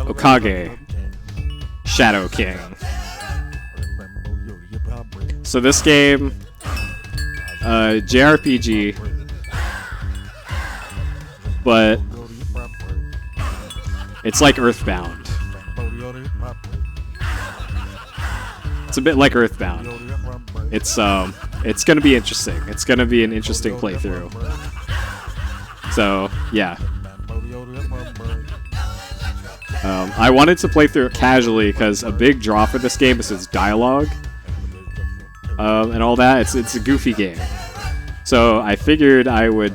Okage, Shadow King. So this game, JRPG, but it's like Earthbound. It's a bit like Earthbound. It's gonna be interesting. It's gonna be an interesting playthrough. So yeah. I wanted to play through it casually because a big draw for this game is its dialogue and all that. It's a goofy game, so I figured I would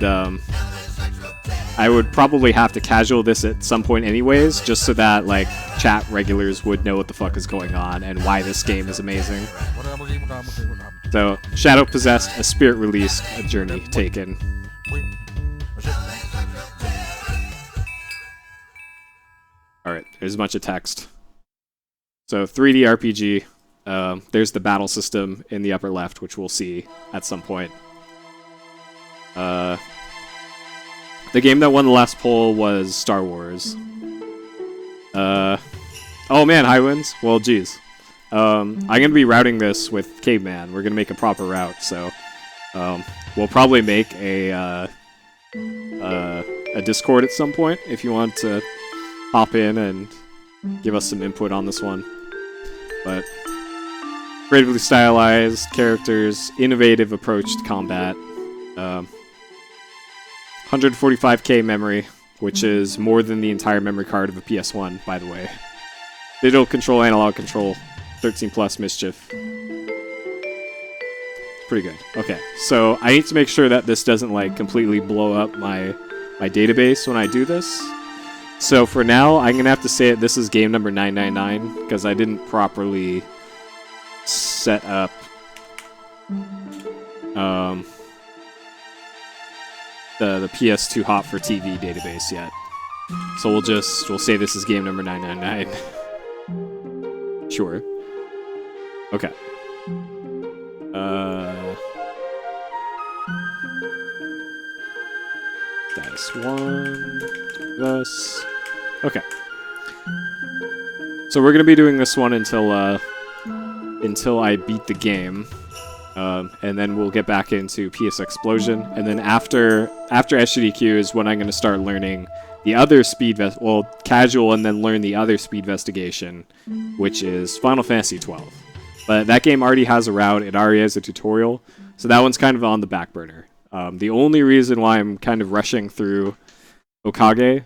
probably have to casual this at some point anyways, just so that like chat regulars would know what the fuck is going on and why this game is amazing. So Shadow Possessed, a Spirit Released, a Journey Taken. Alright, there's a bunch of text. So 3D RPG, there's the battle system in the upper left, which we'll see at some point. The game that won the last poll was Star Wars. Oh man, high winds? Well, geez. I'm gonna be routing this with Caveman. We're gonna make a proper route, so we'll probably make a Discord at some point if you want to hop in and give us some input on this one. But creatively stylized characters, innovative approach to combat, 145k memory, which is more than the entire memory card of a PS1, by the way. Digital control, analog control, 13 plus mischief. Pretty good. Okay, so I need to make sure that this doesn't like completely blow up my database when I do this. So for now, I'm gonna have to say this is game number 999 because I didn't properly set up the PS2Hot4TV database yet. So we'll say this is game number 999. Sure. Okay. Status 1. This. Okay. So we're gonna be doing this one until I beat the game, and then we'll get back into PS Explosion, and then after SGDQ is when I'm gonna start learning the other casual, and then learn the other speedvestigation, which is Final Fantasy 12. But that game already has a route, it already has a tutorial, so that one's kind of on the back burner. The only reason why I'm kind of rushing through Okage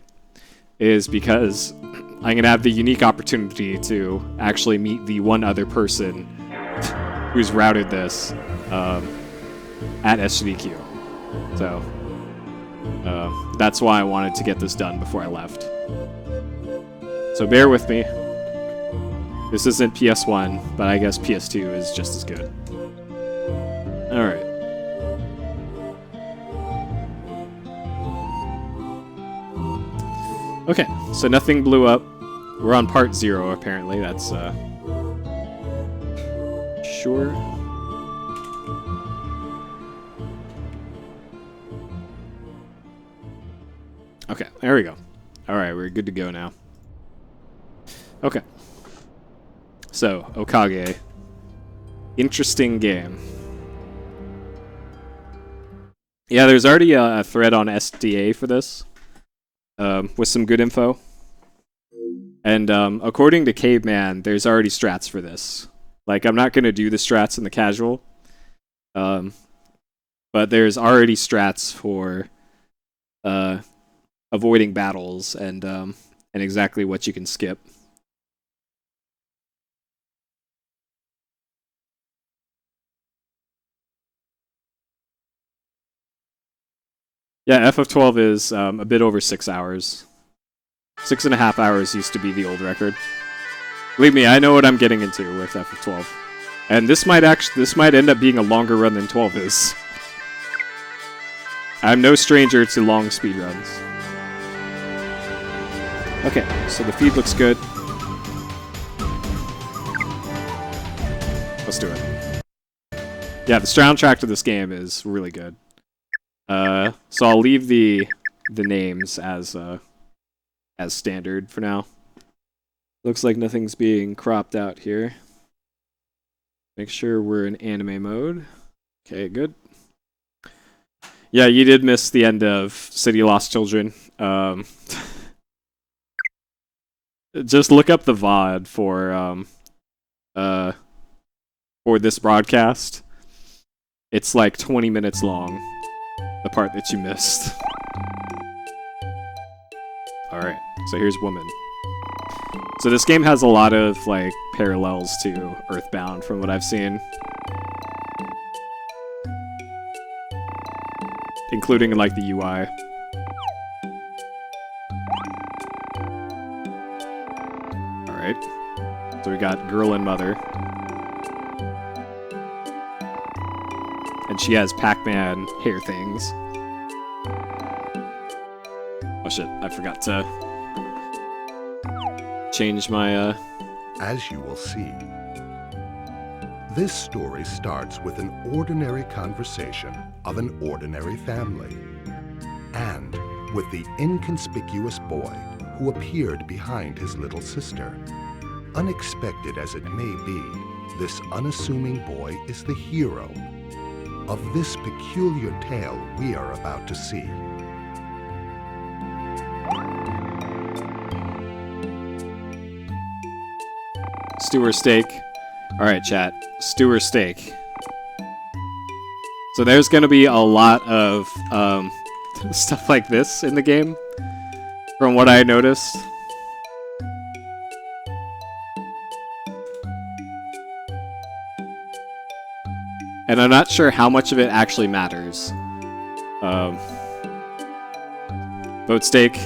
is because I'm going to have the unique opportunity to actually meet the one other person who's routed this at SGDQ. So that's why I wanted to get this done before I left. So bear with me. This isn't PS1, but I guess PS2 is just as good. Alright. Okay, so nothing blew up. We're on part 0, apparently. That's, sure. Okay, there we go. Alright, we're good to go now. Okay. So, Okage. Interesting game. Yeah, there's already a thread on SDA for this. With some good info. And according to Caveman, there's already strats for this. Like, I'm not going to do the strats in the casual. But there's already strats for avoiding battles and exactly what you can skip. Yeah, FF12 is a bit over 6 hours. 6.5 hours used to be the old record. Believe me, I know what I'm getting into with FF12. And this might end up being a longer run than 12 is. I'm no stranger to long speedruns. Okay, so the feed looks good. Let's do it. Yeah, the soundtrack to this game is really good. So I'll leave the names as standard for now. Looks like nothing's being cropped out here. Make sure we're in anime mode. Okay, good. Yeah, you did miss the end of City Lost Children. Just look up the VOD for this broadcast. It's like 20 minutes long, the part that you missed. Alright, so here's Woman. So this game has a lot of like parallels to Earthbound from what I've seen. Including like the UI. Alright. So we got girl and mother. And she has Pac-Man hair things. Oh shit, I forgot to change my As you will see, this story starts with an ordinary conversation of an ordinary family, and with the inconspicuous boy who appeared behind his little sister. Unexpected as it may be, this unassuming boy is the hero of this peculiar tale we are about to see. stew or steak. Alright, chat. Stew or steak. So there's gonna be a lot of stuff like this in the game, from what I noticed. And I'm not sure how much of it actually matters. Vote steak.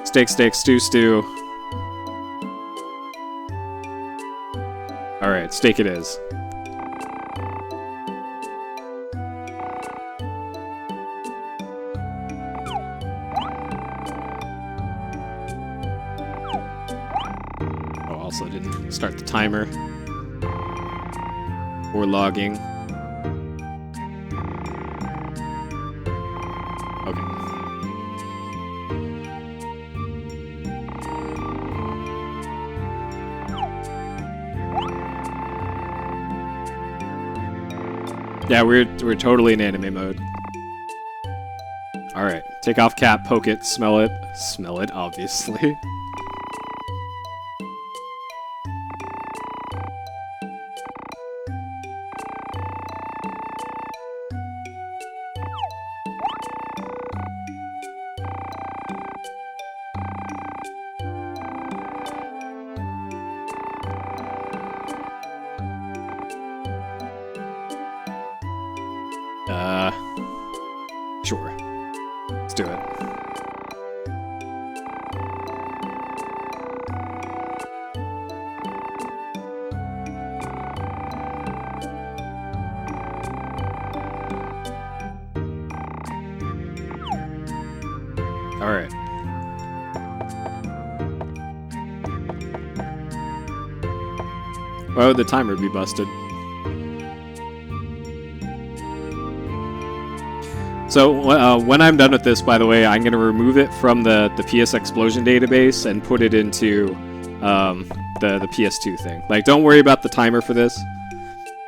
Steak, steak, stew, stew. Alright, steak it is. Oh, also didn't start the timer. Or logging. Yeah, we're totally in anime mode. Alright, take off cap, poke it, smell it. Smell it, obviously. Sure. Let's do it. Alright. Why would the timer be busted? So when I'm done with this, by the way, I'm going to remove it from the PS Explosion database and put it into the PS2 thing. Like, don't worry about the timer for this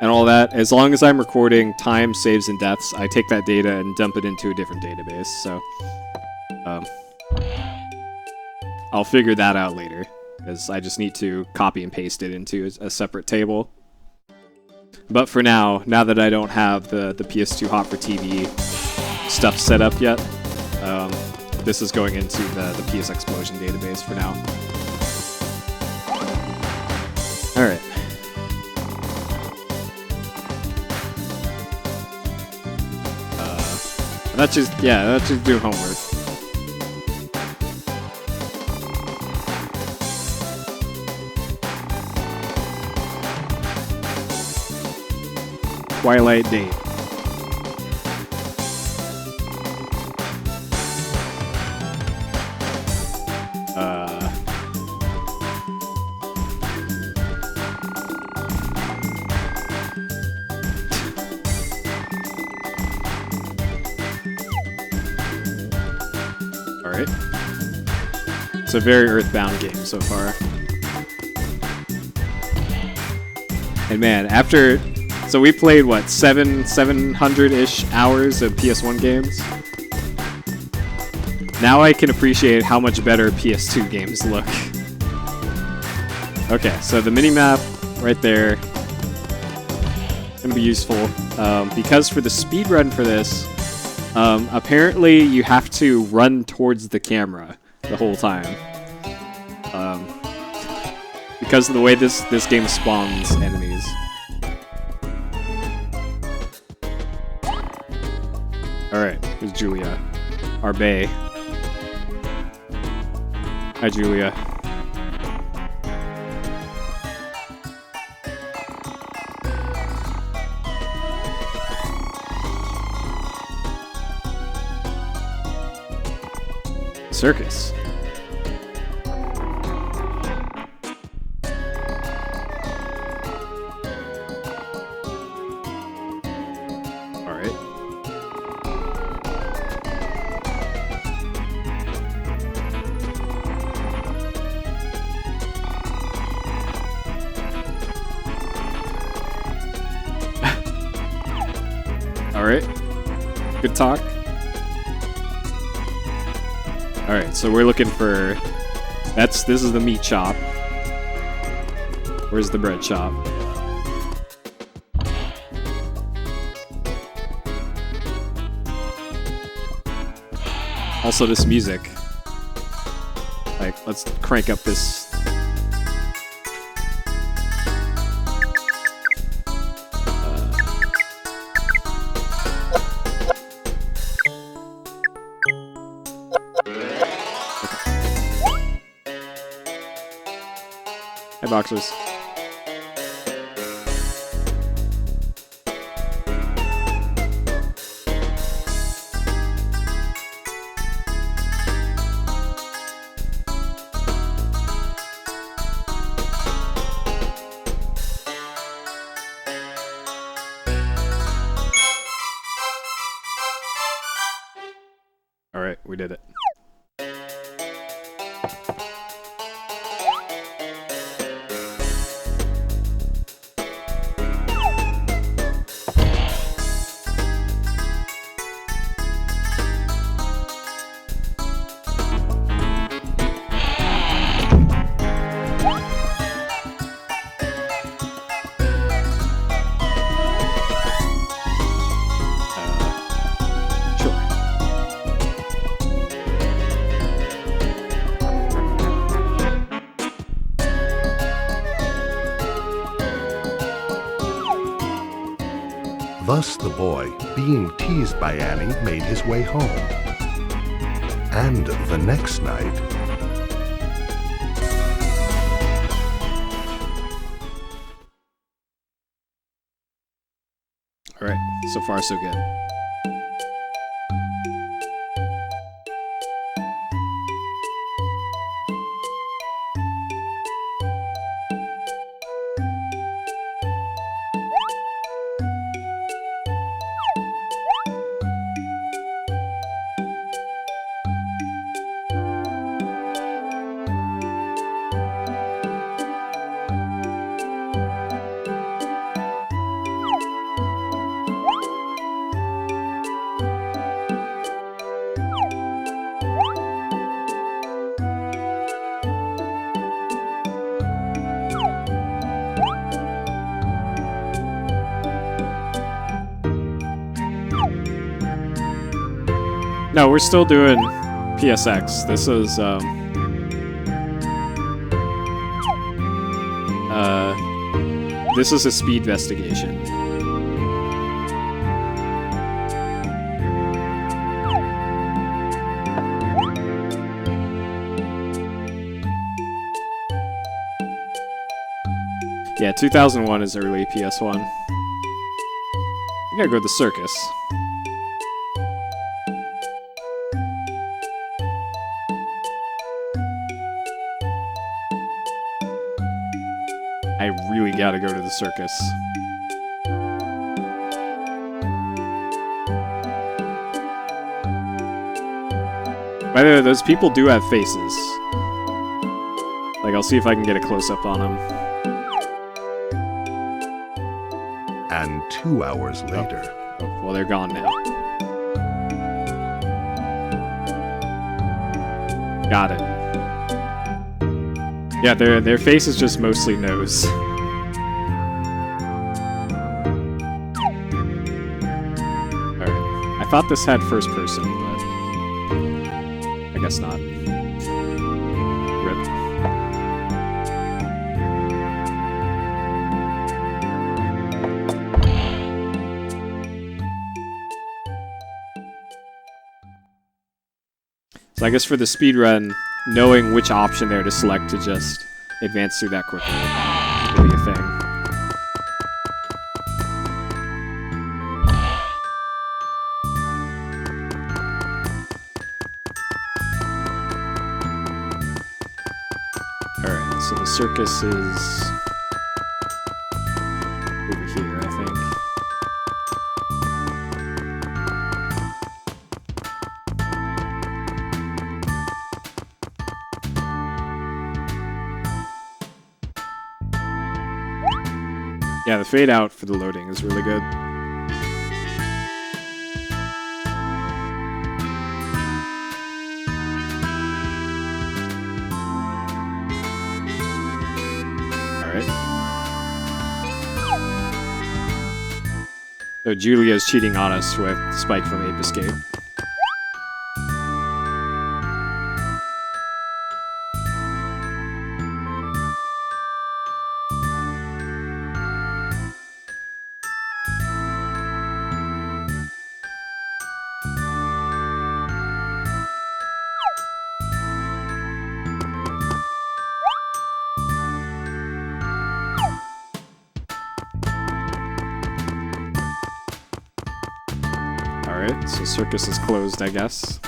and all that. As long as I'm recording time, saves, and deaths, I take that data and dump it into a different database. So I'll figure that out later, because I just need to copy and paste it into a separate table. But for now that I don't have the PS2Hot4TV stuff set up yet, this is going into the PS Explosion database for now. Alright. That's just doing homework. Twilight Date. Alright. It's a very Earthbound game so far. And man, after... So we played, what, 700-ish hours of PS1 games? Now I can appreciate how much better PS2 games look. Okay, so the minimap right there can be useful. Because for the speed run for this, apparently you have to run towards the camera the whole time. Because of the way this game spawns enemies. Alright, here's Julia. Our bae. Hi, Julia. Circus. Alright. Good talk. Alright, so we're looking for... This is the meat shop. Where's the bread shop? Also this music. Like, let's crank up this... boxers. All right, we did it. Thus the boy, being teased by Annie, made his way home. And the next night... Alright, so far so good. No, we're still doing PSX. This is, this is a speed investigation. Yeah, 2001 is early PS1. We gotta go to the circus. I really gotta go to the circus. By the way, those people do have faces. Like, I'll see if I can get a close-up on them. And 2 hours later... Oh, well, they're gone now. Got it. Yeah, their face is just mostly nose. Alright. I thought this had first person, but I guess not. Rip. So I guess for the speedrun, knowing which option there to select to just advance through that quickly will be a thing. Alright, so the circus is over here, I think. Yeah, the fade out for the loading is really good. Alright. So Julia's cheating on us with Spike from Ape Escape. Alright, so circus is closed, I guess.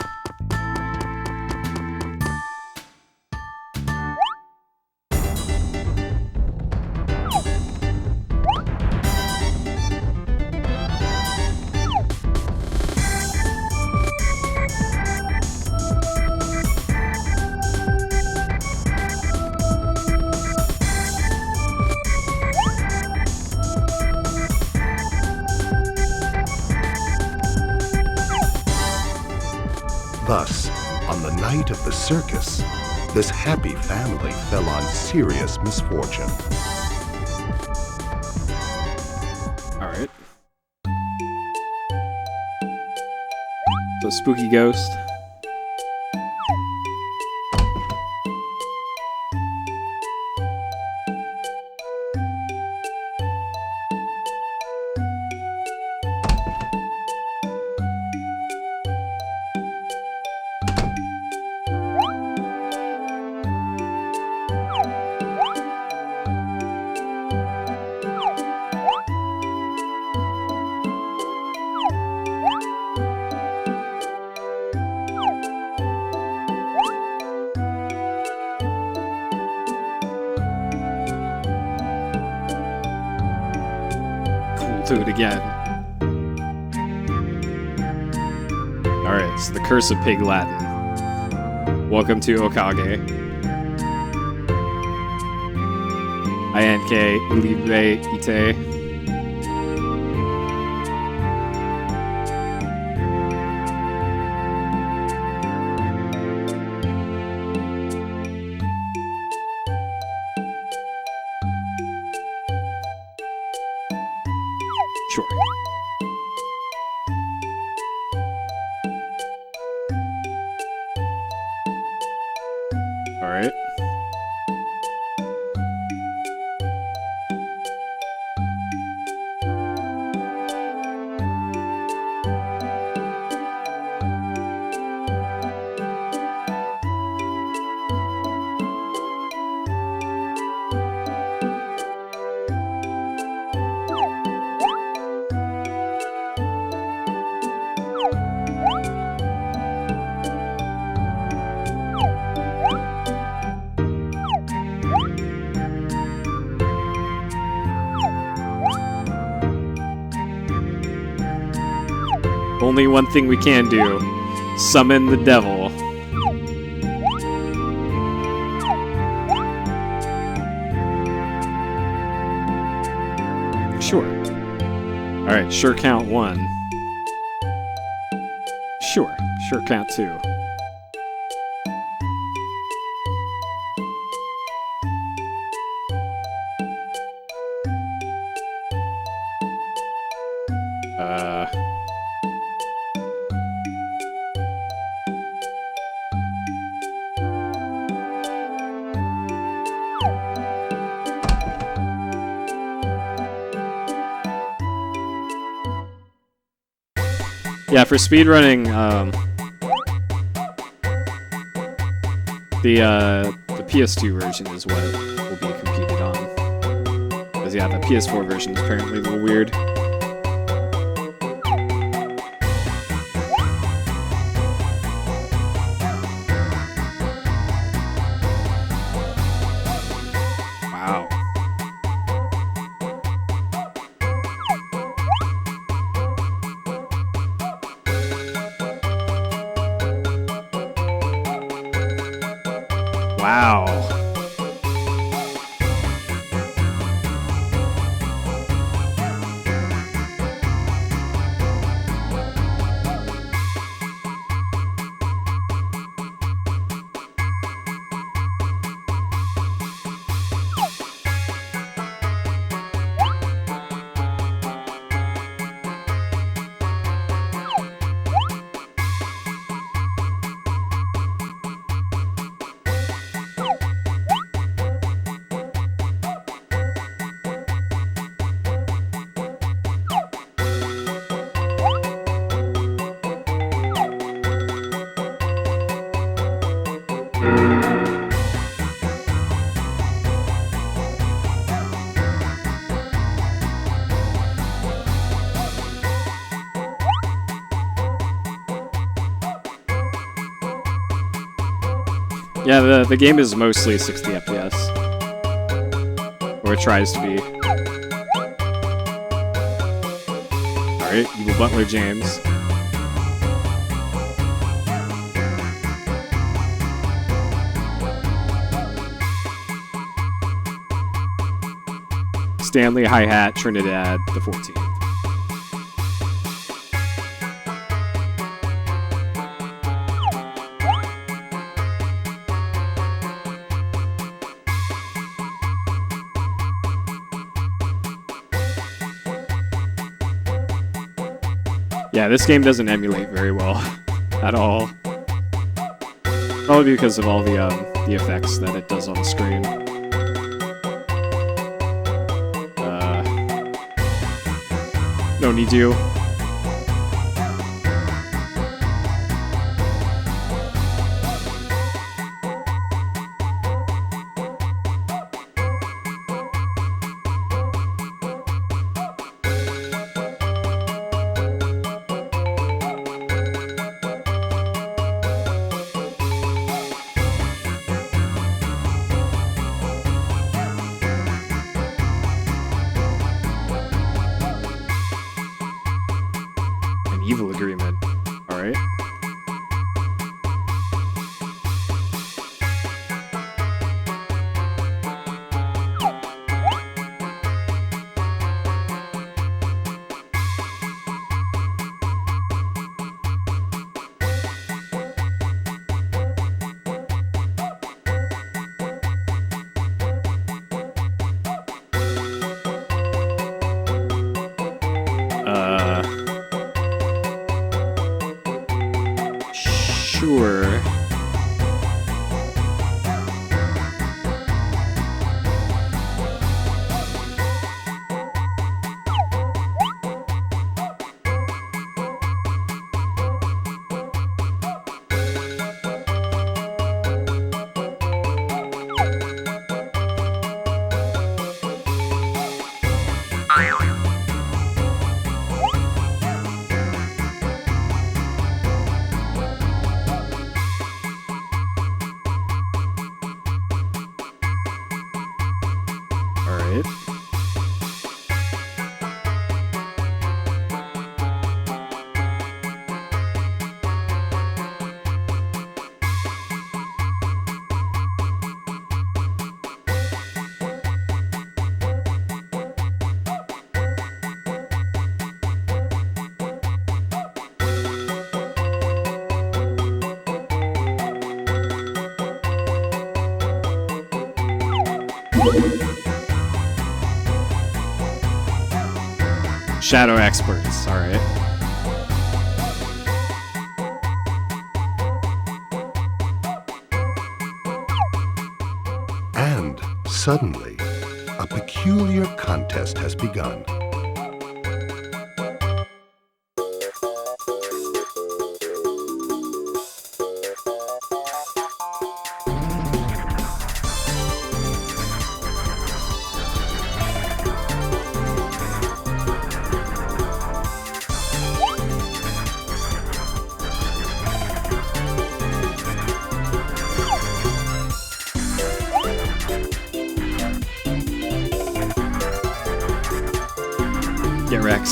Thus, on the night of the circus, this happy family fell on serious misfortune. Alright. So spooky ghost. Do it again. Alright, so the Curse of Pig Latin. Welcome to Okage. INK Libre Ite. Sure. All right. Only one thing we can do. Summon the devil. Sure. Alright, sure count 1. Sure count 2. Yeah, for speedrunning, the PS2 version is what will be competed on. Because yeah, the PS4 version is apparently a little weird. Wow. Wow. Yeah, the game is mostly 60 FPS. Or it tries to be. Alright, Evil Butler James. Stanley Hi-Hat Trinidad the 14th. Yeah, this game doesn't emulate very well at all. Probably because of all the effects that it does on the screen. No need to. Evil agreement. Alright. Sure. Shadow experts, alright. And suddenly, a peculiar contest has begun. Get wrecked.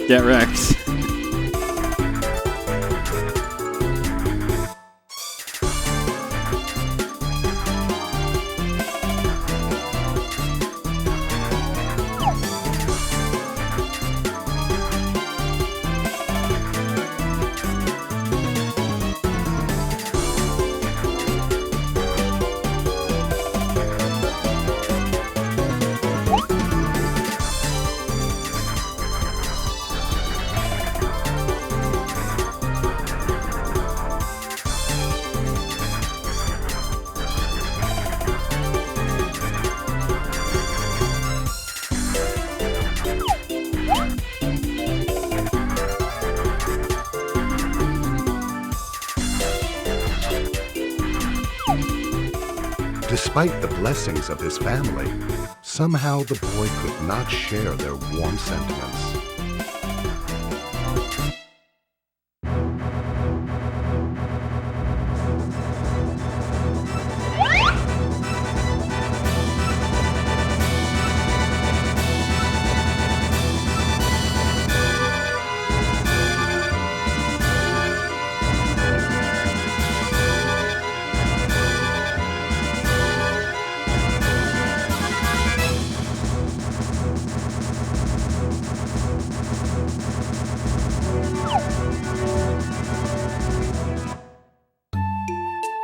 Get wrecked. Despite the blessings of his family, somehow the boy could not share their warm sentiments.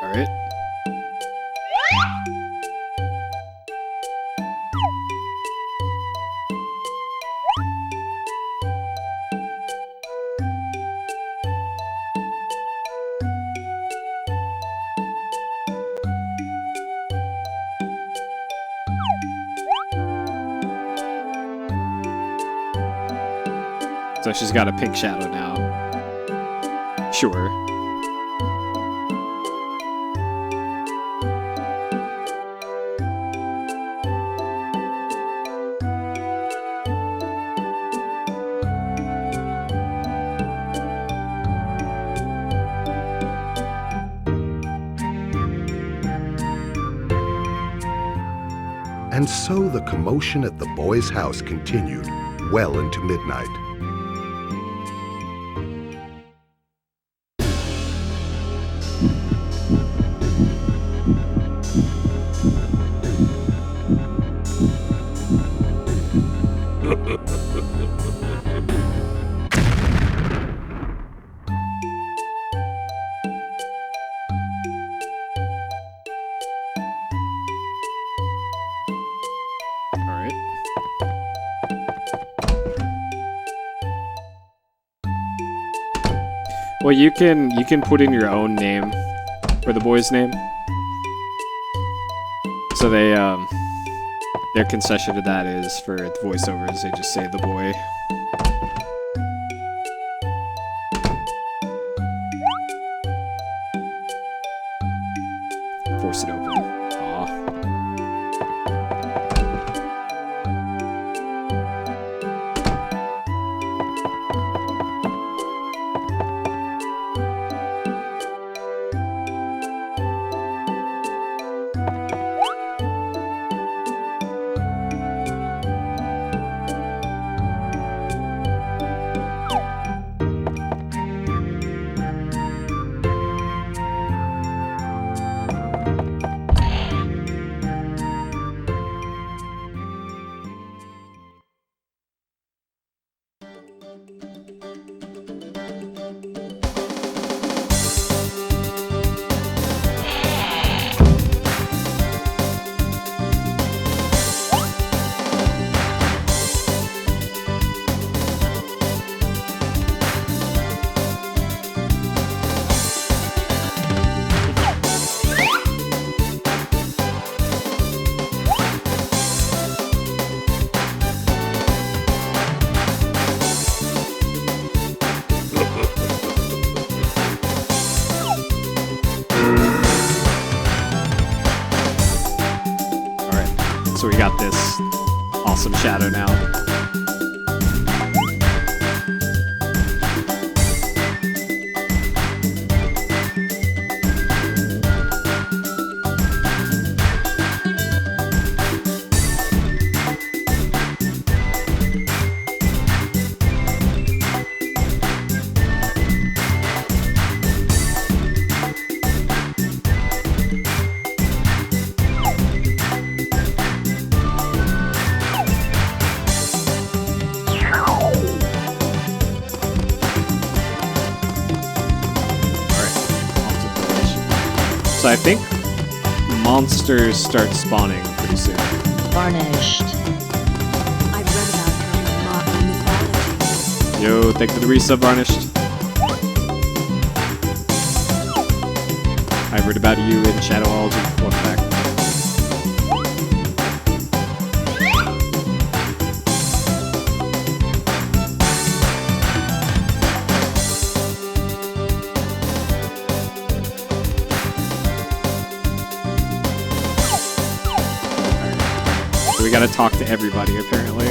Alright. So she's got a pink shadow now. Sure. And so the commotion at the boy's house continued well into midnight. Alright. Well, you can put in your own name for the boy's name. So their concession to that is for the voiceovers, they just say the boy. Force it open. Aw. So we got this awesome shadow now. So I think monsters start spawning pretty soon. Varnished. I've read about her in modern mythology. Yo, thank you for the resub, Varnished. I read about you in Shadowology. Welcome back. We gotta talk to everybody, apparently.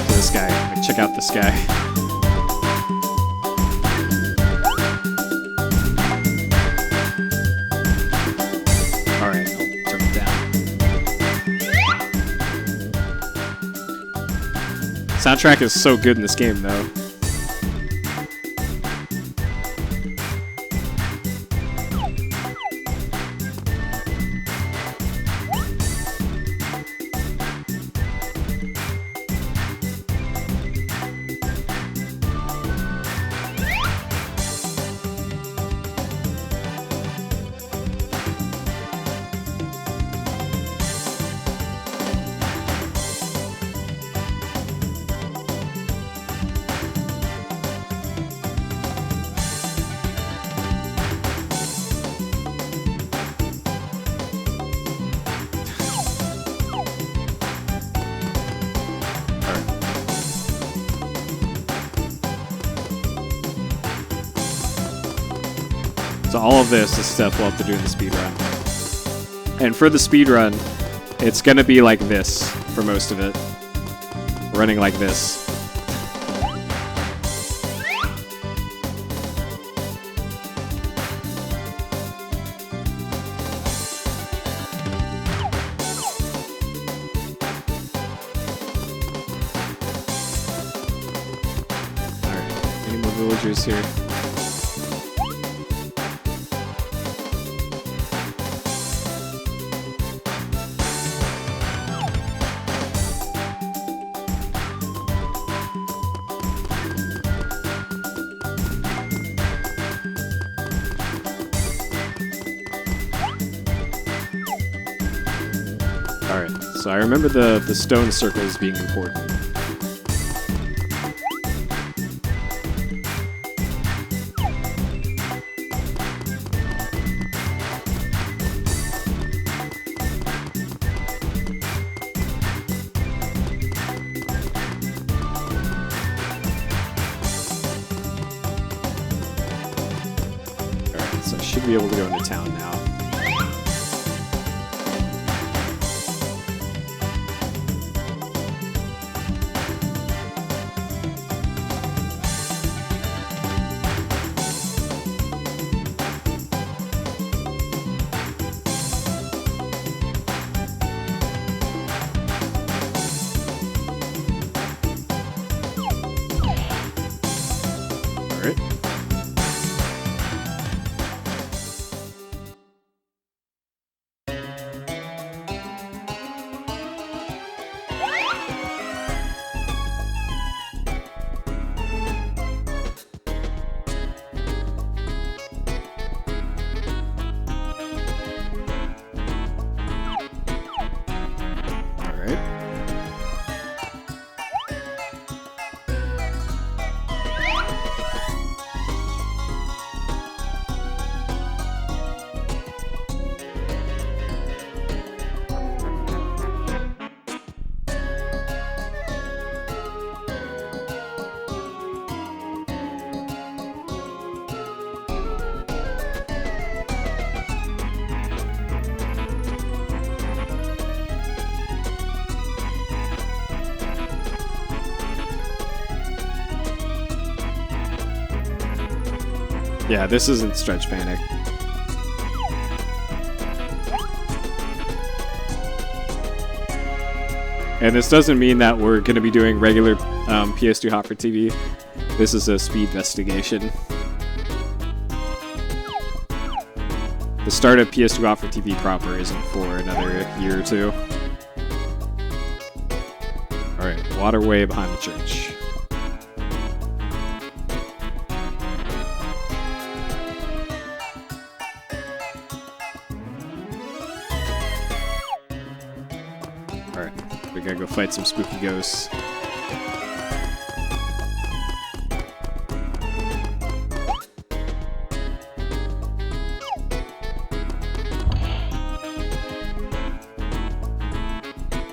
This guy. Like, check out this guy. Soundtrack is so good in this game, though. So all of this is stuff we'll have to do in the speedrun. And for the speedrun, it's gonna be like this for most of it. Running like this. Alright, any more villagers here? Alright, so I remember the stone circles being important. Alright, so I should be able to go into town now. Alright. Yeah, this isn't Stretch Panic. And this doesn't mean that we're going to be doing regular PS2Hot4TV. This is a speed investigation. The start of PS2Hot4TV proper isn't for another year or two. Alright, waterway behind the church. Alright, we gotta go fight some spooky ghosts.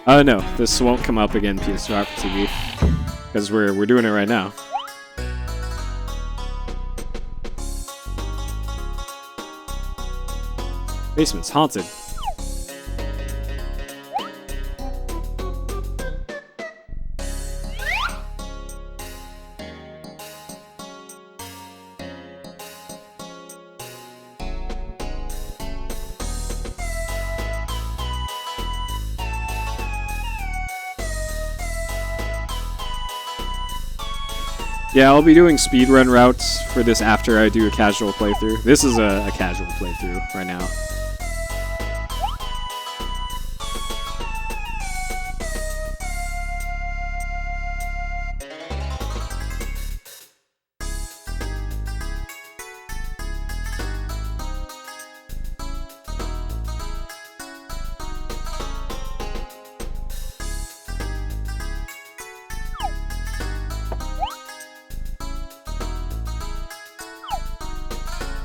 No, this won't come up again, PS2Hot4TV, because we're doing it right now. Basement's haunted. Yeah, I'll be doing speedrun routes for this after I do a casual playthrough. This is a casual playthrough right now.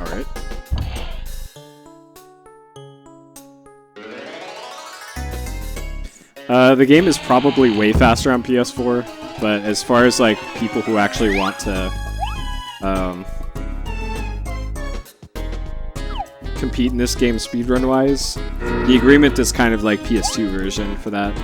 Alright. The game is probably way faster on PS4, but as far as like people who actually want to compete in this game speedrun-wise, the agreement is kind of like PS2 version for that.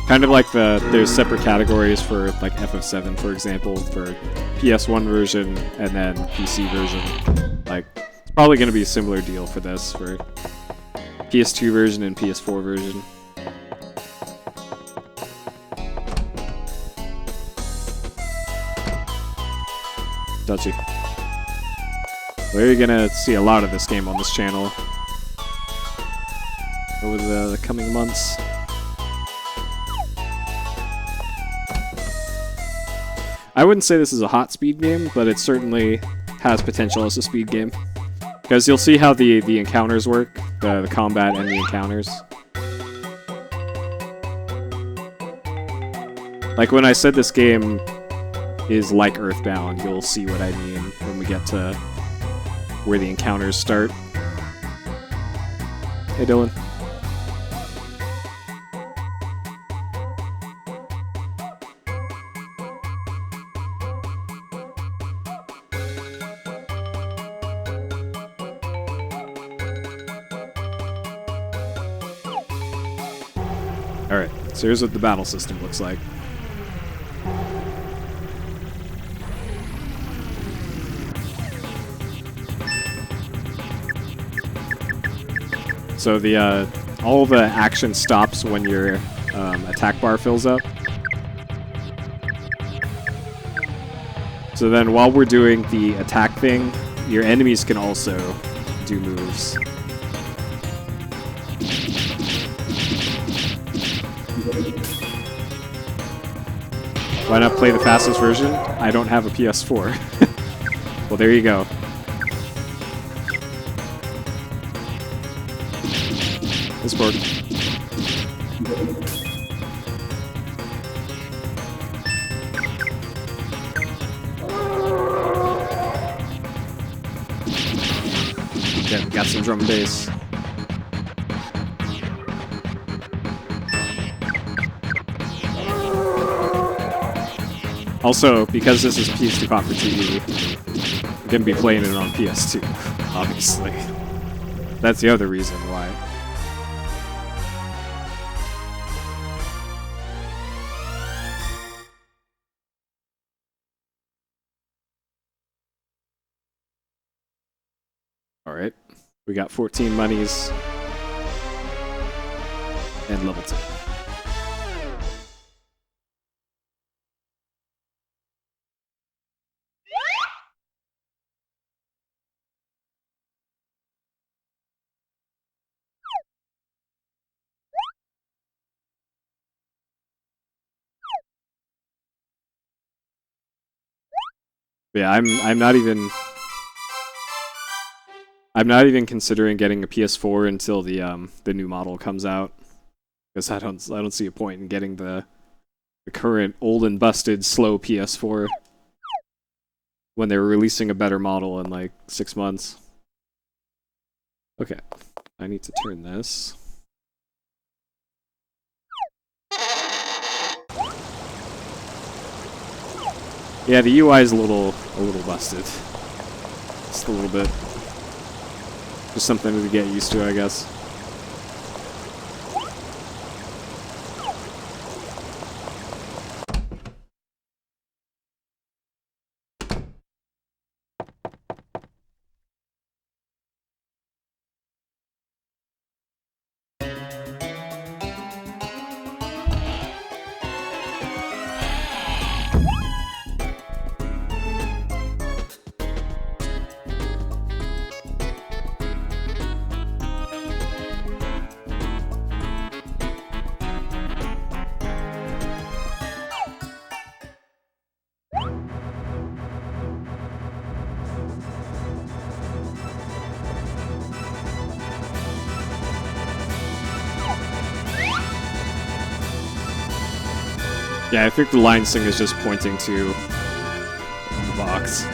Kind of like there's separate categories for like FF7, for example, for PS1 version and then PC version. Like, it's probably going to be a similar deal for this, for PS2 version and PS4 version. Touchy. We're going to see a lot of this game on this channel over the coming months. I wouldn't say this is a hot speed game, but it certainly has potential as a speed game. Because you'll see how the encounters work, the combat and the encounters. Like when I said this game is like Earthbound, you'll see what I mean when we get to where the encounters start. Hey Dylan. Alright, so here's what the battle system looks like. So the all the action stops when your attack bar fills up. So then while we're doing the attack thing, your enemies can also do moves. Why not play the fastest version? I don't have a PS4. Well, there you go. This board. Yeah, we got some drum and bass. Also, because this is PS2Hot4TV, I'm going to be playing it on PS2, obviously. That's the other reason why. Alright. We got 14 monies. And level 2. Yeah, I'm not even considering getting a PS4 until the new model comes out, because I don't see a point in getting the current old and busted slow PS4 when they were releasing a better model in like 6 months. Okay, I need to turn this. Yeah, the UI is a little busted. Just a little bit. Just something to get used to, I guess. Yeah, I think the line sync is just pointing to the box.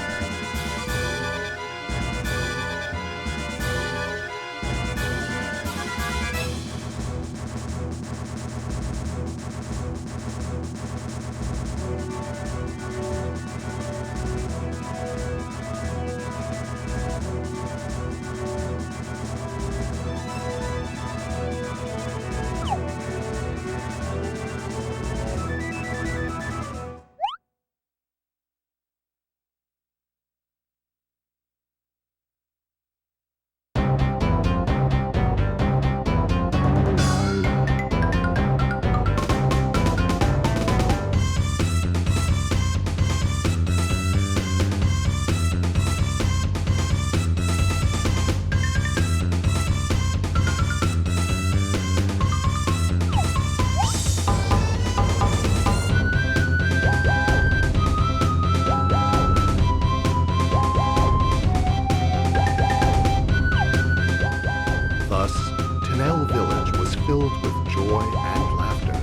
filled with joy and laughter.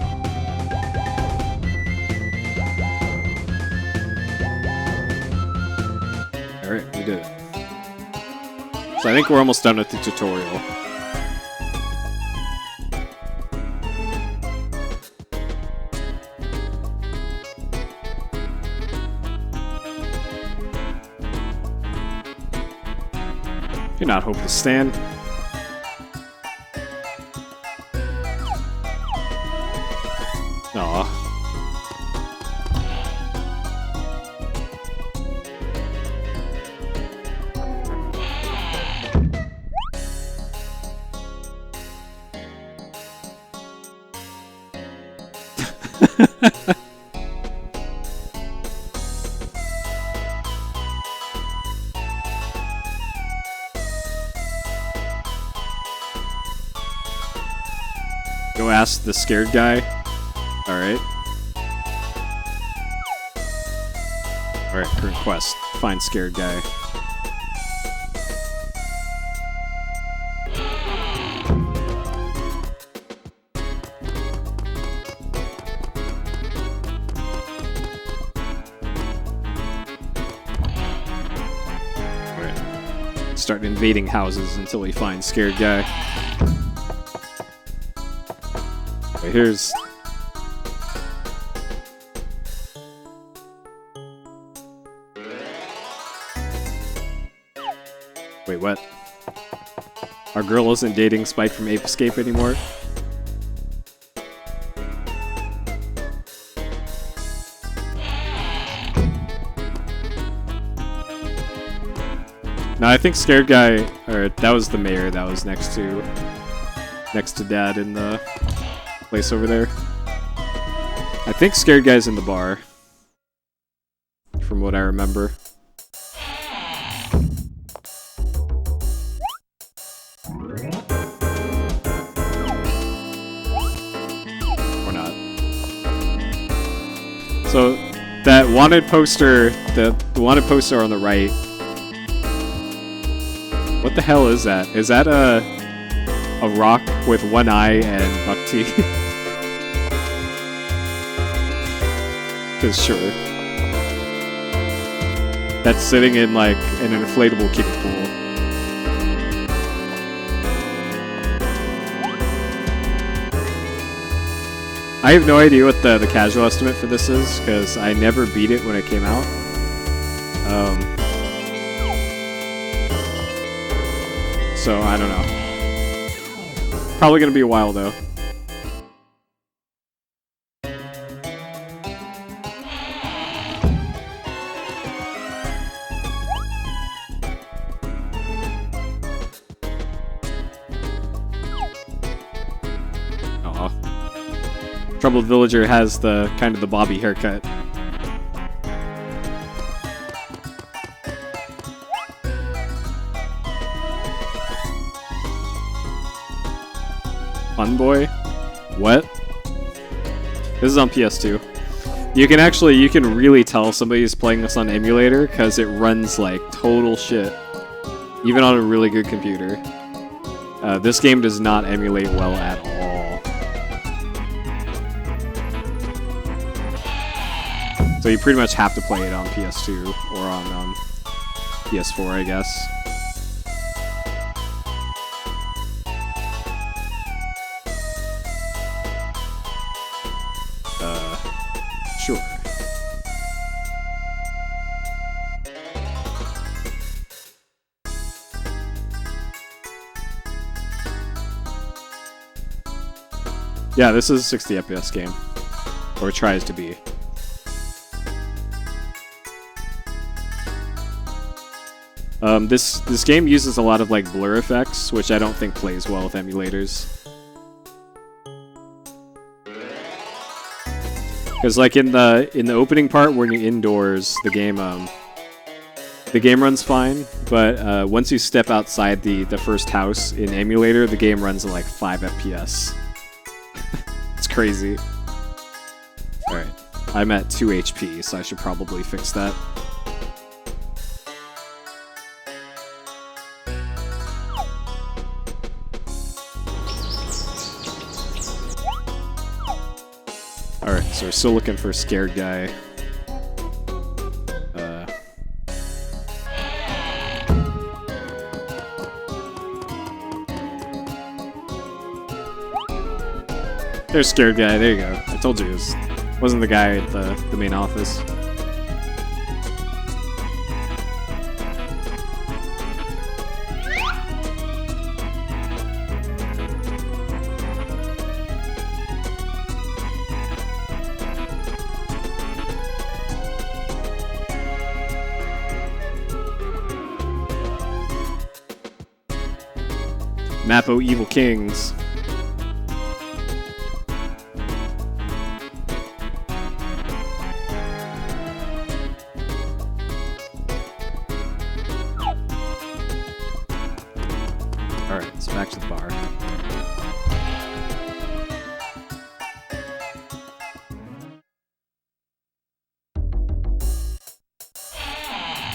Alright, we did it. So I think we're almost done with the tutorial. Do not hope to stand. Aw. Go ask the scared guy. Alright. Alright, current quest. Find scared guy. Alright. Start invading houses until we find scared guy. Wait, here's... Wait, what? Our girl isn't dating Spike from Ape Escape anymore? No, I think Scared Guy, or that was the mayor that was next to Dad in the place over there. I think Scared Guy's in the bar, from what I remember. Or not. So that wanted poster, the wanted poster on the right. What the hell is that? Is that a rock with one eye and buck teeth? Cause sure. That's sitting in like an inflatable kiddie pool. I have no idea what the casual estimate for this is, because I never beat it when it came out. So I don't know. Probably gonna be a while though. Troubled Villager has the kind of the Bobby haircut. Fun Boy? What? This is on PS2. You can really tell somebody's playing this on emulator because it runs like total shit. Even on a really good computer. This game does not emulate well at all. So you pretty much have to play it on PS2 or on PS4, I guess. Sure. Yeah, this is a 60 FPS game. Or it tries to be. This game uses a lot of like blur effects, which I don't think plays well with emulators. Because like in the opening part when you're indoors, the game runs fine, but once you step outside the first house in emulator, the game runs at like 5 FPS. It's crazy. Alright, I'm at 2 HP, so I should probably fix that. Alright, so we're still looking for a Scared Guy. There's Scared Guy, there you go. I told you it wasn't the guy at the main office. Mappo Evil Kings. Alright, let's back to the bar.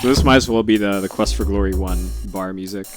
So this might as well be the Quest for Glory 1 bar music.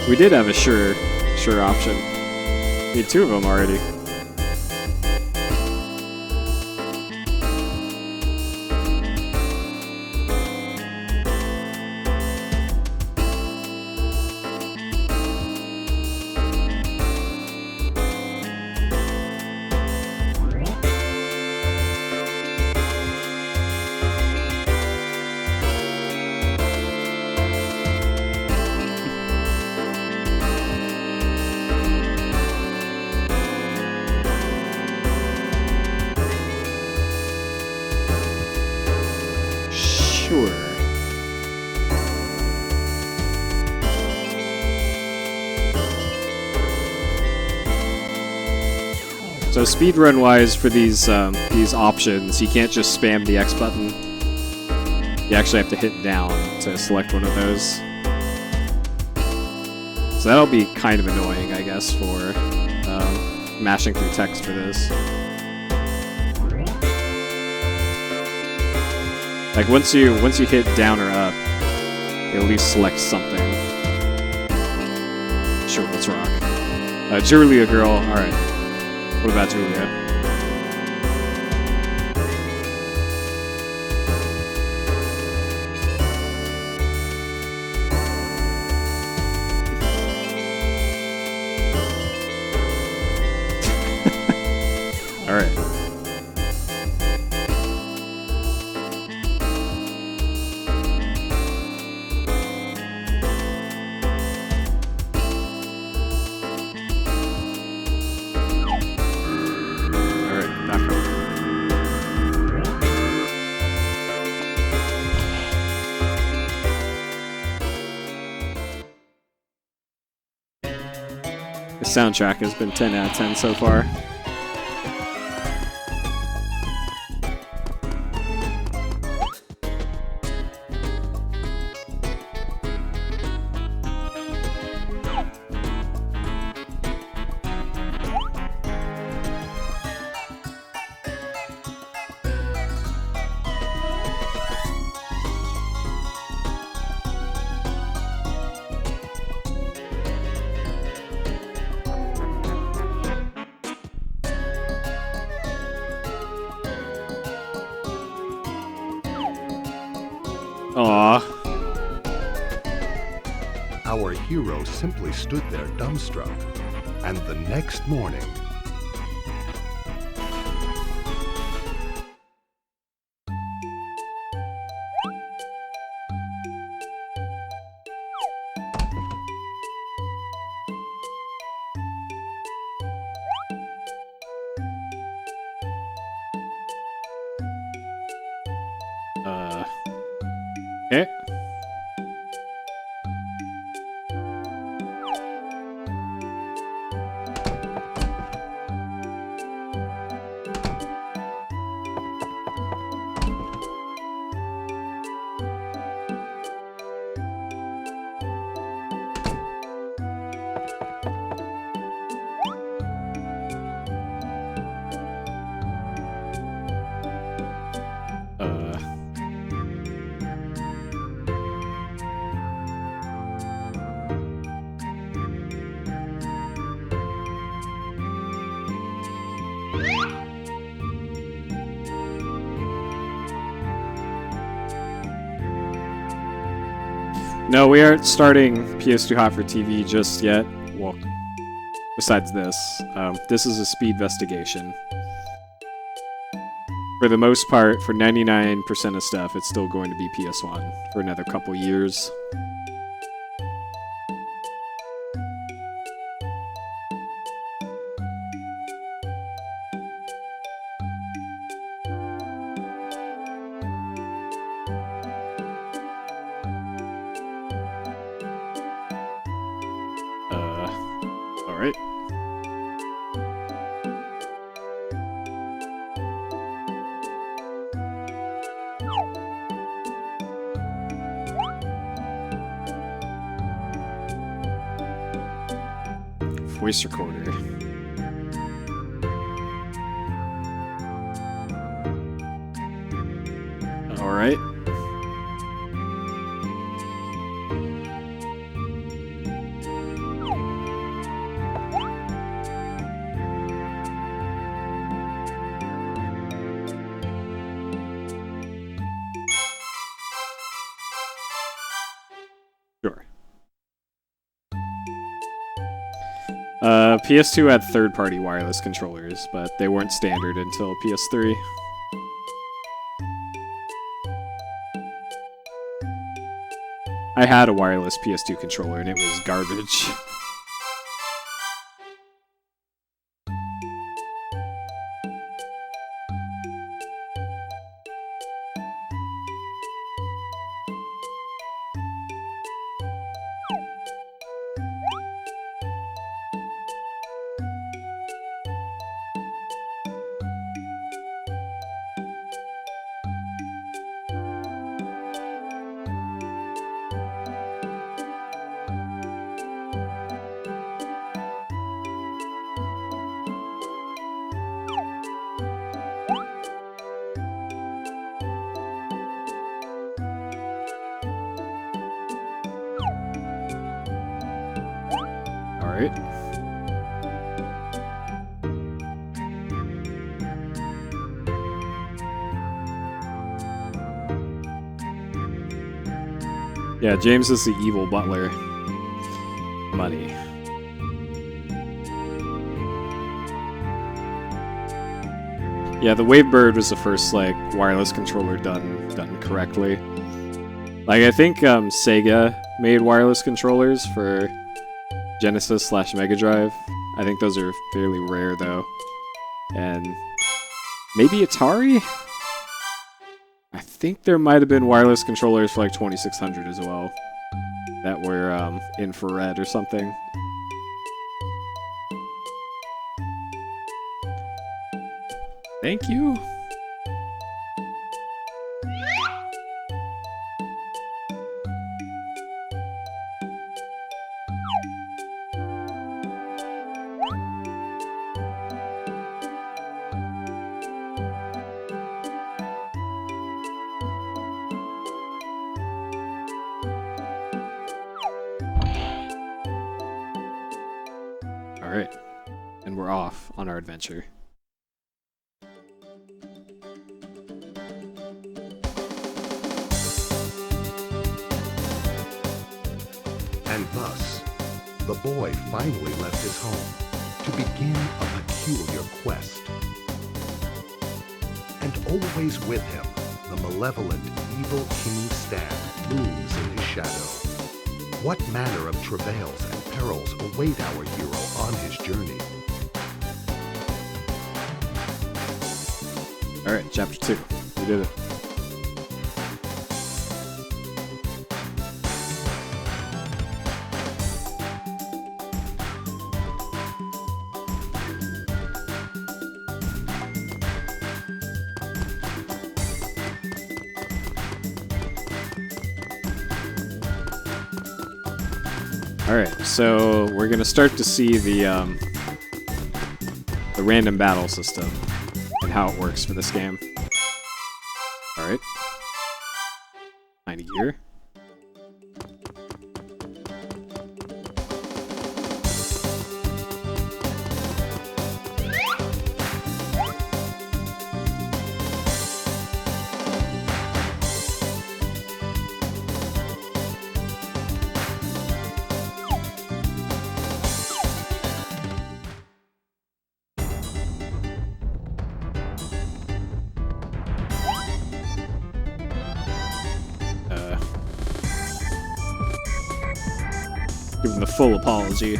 We did have a sure option. We had two of them already. Sure. So speedrun wise for these options, you can't just spam the X button. You actually have to hit down to select one of those. So that'll be kind of annoying, I guess, for mashing through text for this. Like once you hit down or up, you at least select something. Sure, let's rock. Julia girl, alright. What about Julia? Alright. The soundtrack has been 10 out of 10 so far. Aww. Our hero simply stood there dumbstruck, and the next morning, Okay. No, we aren't starting PS2Hot4TV just yet. Well, besides this. This is a speed investigation. For the most part, for 99% of stuff, it's still going to be PS1 for another couple years. Alright. Voice recorder. Alright. PS2 had third-party wireless controllers, but they weren't standard until PS3. I had a wireless PS2 controller and it was garbage. Alright. Yeah, James is the evil butler. Money. Yeah, the Wavebird was the first, like, wireless controller done correctly. Like, I think Sega made wireless controllers for Genesis / Mega Drive. I think those are fairly rare, though. And maybe Atari? I think there might have been wireless controllers for like 2600 as well that were infrared or something. Thank you. Alright, and we're off on our adventure. And thus, the boy finally left his home to begin a peculiar quest. And always with him, the malevolent, evil King Stan looms in his shadow. What manner of travails and perils await our hero on his journey? Alright, chapter 2. We did it. Alright, so we're gonna start to see the random battle system and how it works for this game. Alright. Find a gear. Give him the full apology.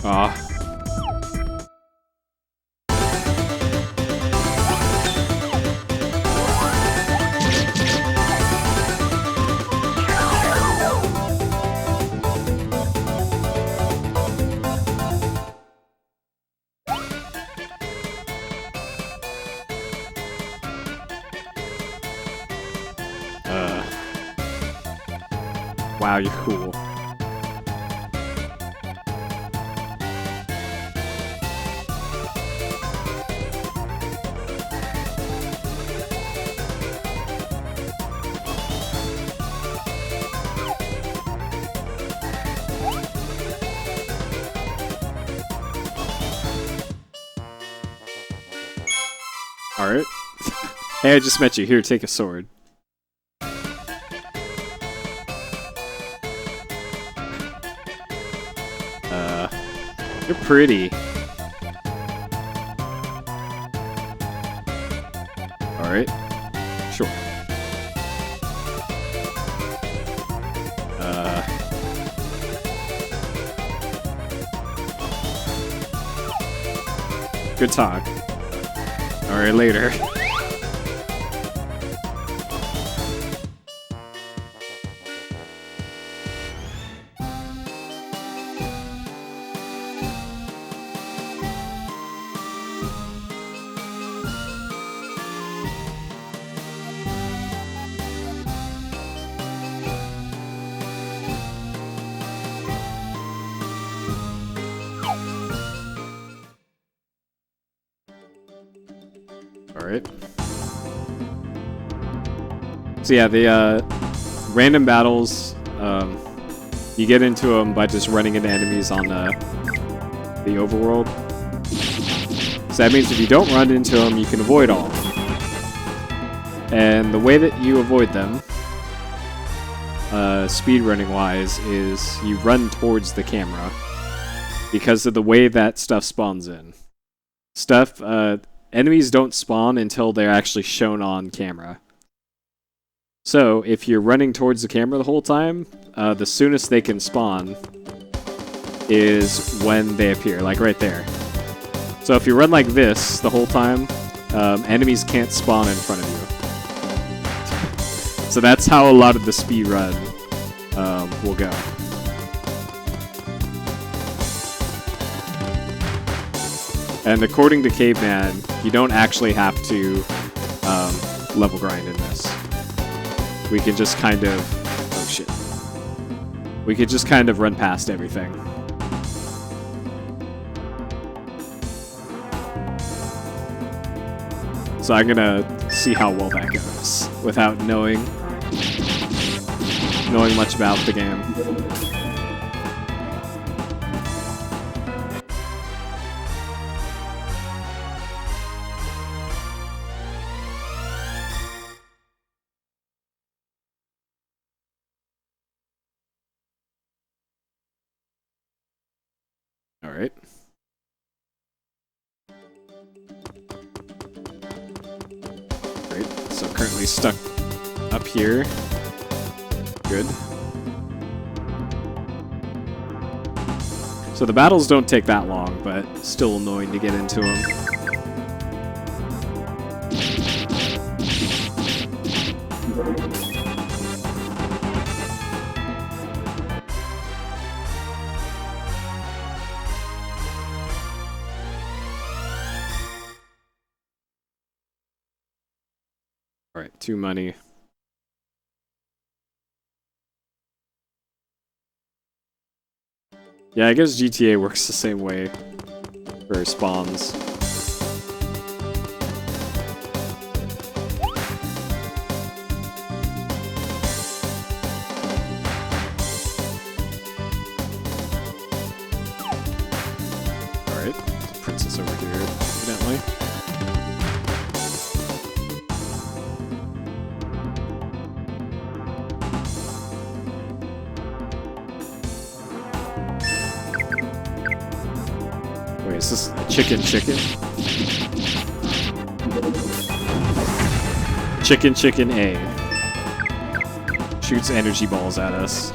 Ah. Wow, you're cool. Alright. Hey, I just met you. Here, take a sword. You're pretty. Alright. Sure. Good talk. Alright, later. Alright. So yeah, the random battles, you get into them by just running into enemies on the overworld. So that means if you don't run into them, you can avoid all of them. And the way that you avoid them, speedrunning wise, is you run towards the camera because of the way that stuff spawns in. Enemies don't spawn until they're actually shown on camera. So, if you're running towards the camera the whole time, the soonest they can spawn is when they appear, like right there. So if you run like this the whole time, enemies can't spawn in front of you. So that's how a lot of the speed run will go. And according to Caveman, you don't actually have to level grind in this. We can just kind of... Oh shit. We could just kind of run past everything. So I'm gonna see how well that goes without knowing much about the game. All right. Great. So currently stuck up here. Good. So the battles don't take that long, but still annoying to get into them. Alright, 2 money. Yeah, I guess GTA works the same way for spawns. Alright, princess over here, evidently. Wait, is this a chicken? Chicken A. Shoots energy balls at us.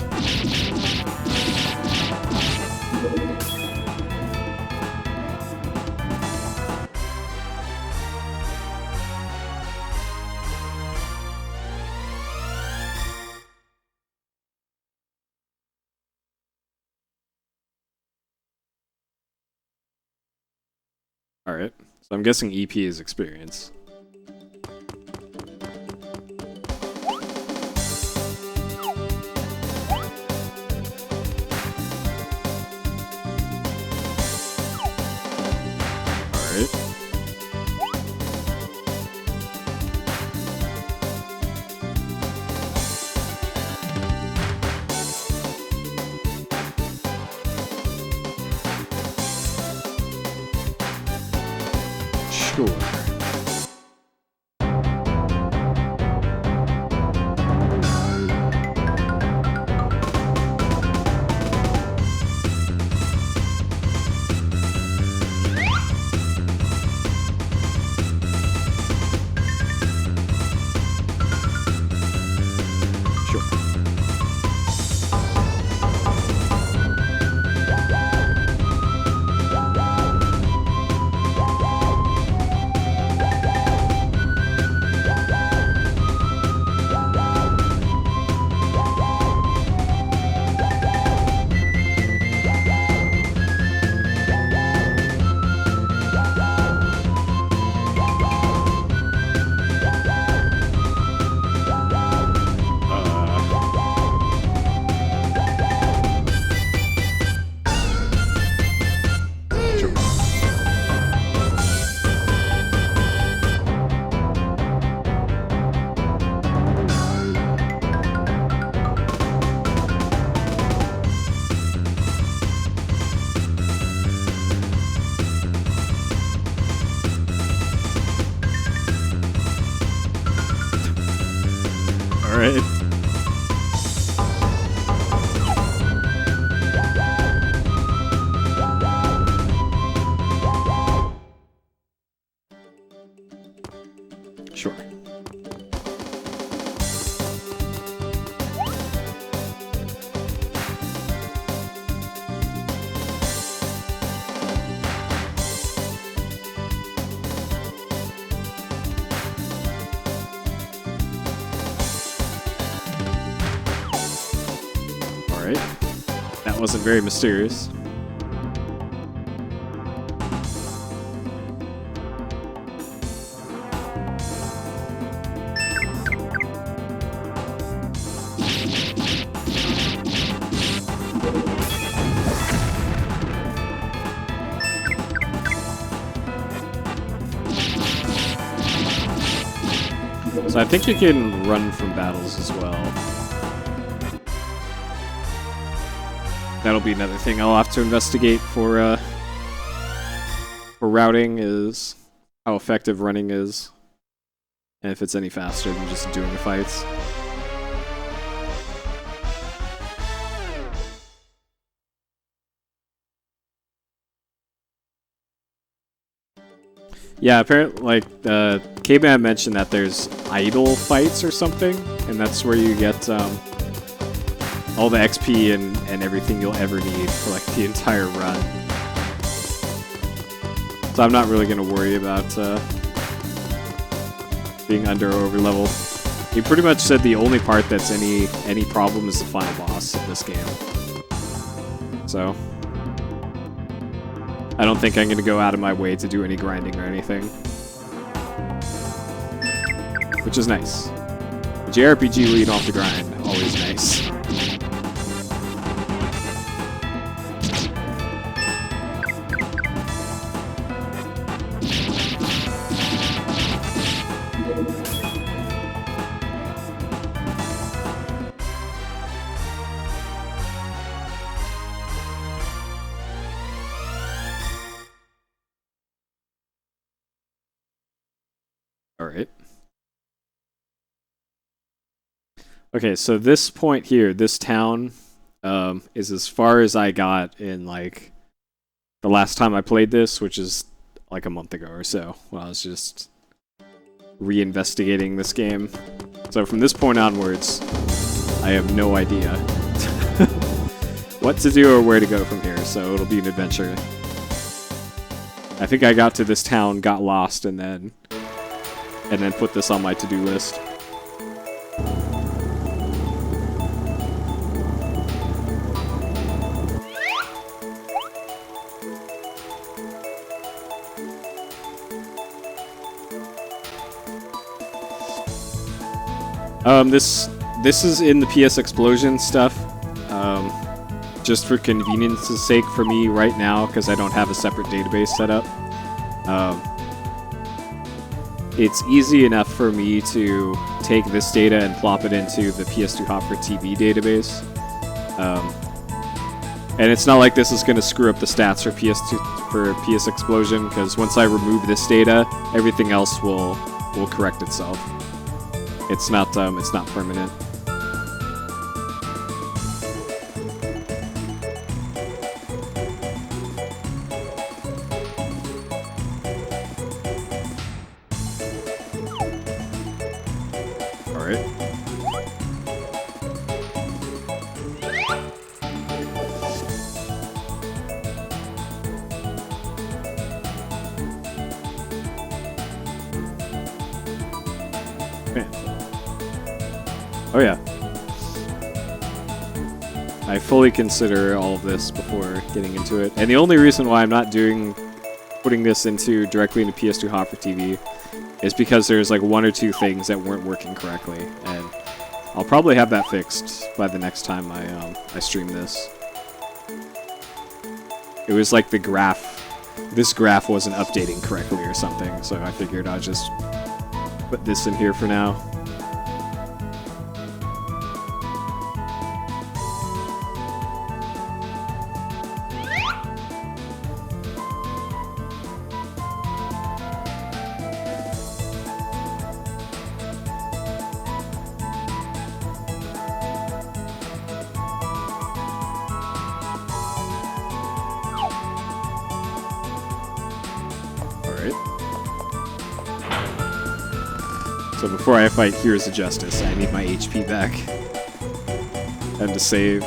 Alright, so I'm guessing EP is experience. Alright. Sure. Alright. Sure. Alright. That wasn't very mysterious. So I think you can run from battles as well. That'll be another thing I'll have to investigate for routing, is how effective running is, and if it's any faster than just doing the fights. Yeah, apparently, like, K-Man mentioned that there's idle fights or something, and that's where you get all the XP and everything you'll ever need for like the entire run. So I'm not really going to worry about being under or over leveled. He pretty much said the only part that's any problem is the final boss of this game. So I don't think I'm going to go out of my way to do any grinding or anything. Which is nice. The JRPG lead off the grind, always nice. Alright. Okay, so this point here, this town, is as far as I got in, like, the last time I played this, which is, like, a month ago or so, when I was just reinvestigating this game. So from this point onwards, I have no idea what to do or where to go from here, so it'll be an adventure. I think I got to this town, got lost, and then put this on my to-do list. This is in the PS Explosion stuff, just for convenience's sake for me right now, because I don't have a separate database set up. It's easy enough for me to take this data and plop it into the PS2Hot4TV database. And it's not like this is going to screw up the stats for PS Explosion, because once I remove this data, everything else will correct itself. It's not permanent. Alright. Man. Oh yeah. I fully consider all of this before getting into it. And the only reason why I'm not putting this directly into PS2Hot4TV is because there's like one or two things that weren't working correctly, and I'll probably have that fixed by the next time I stream this. It was like this graph wasn't updating correctly or something, so I figured I'll just put this in here for now. So before I fight Heroes of Justice, I need my HP back. And to save.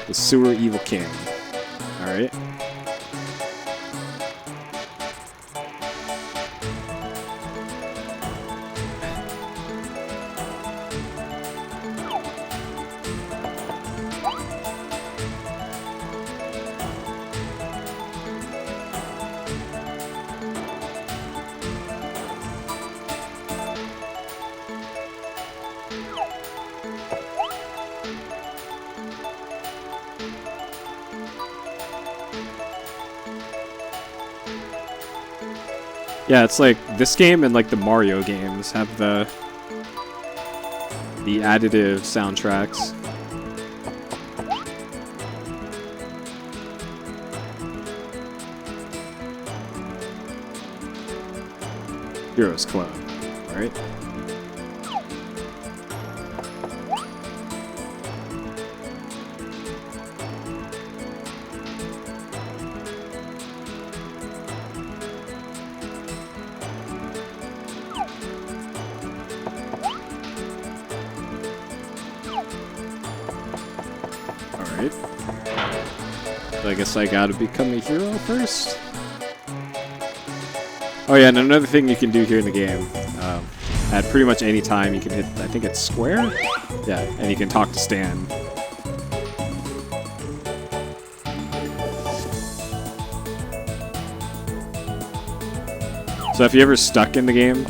The Sewer Evil King. Alright. Yeah, it's like this game and like the Mario games have the additive soundtracks. Heroes Club, alright? Alright. So I guess I gotta become a hero first? Oh yeah, and another thing you can do here in the game, at pretty much any time you can hit, I think it's square? Yeah, and you can talk to Stan. So if you're ever stuck in the game,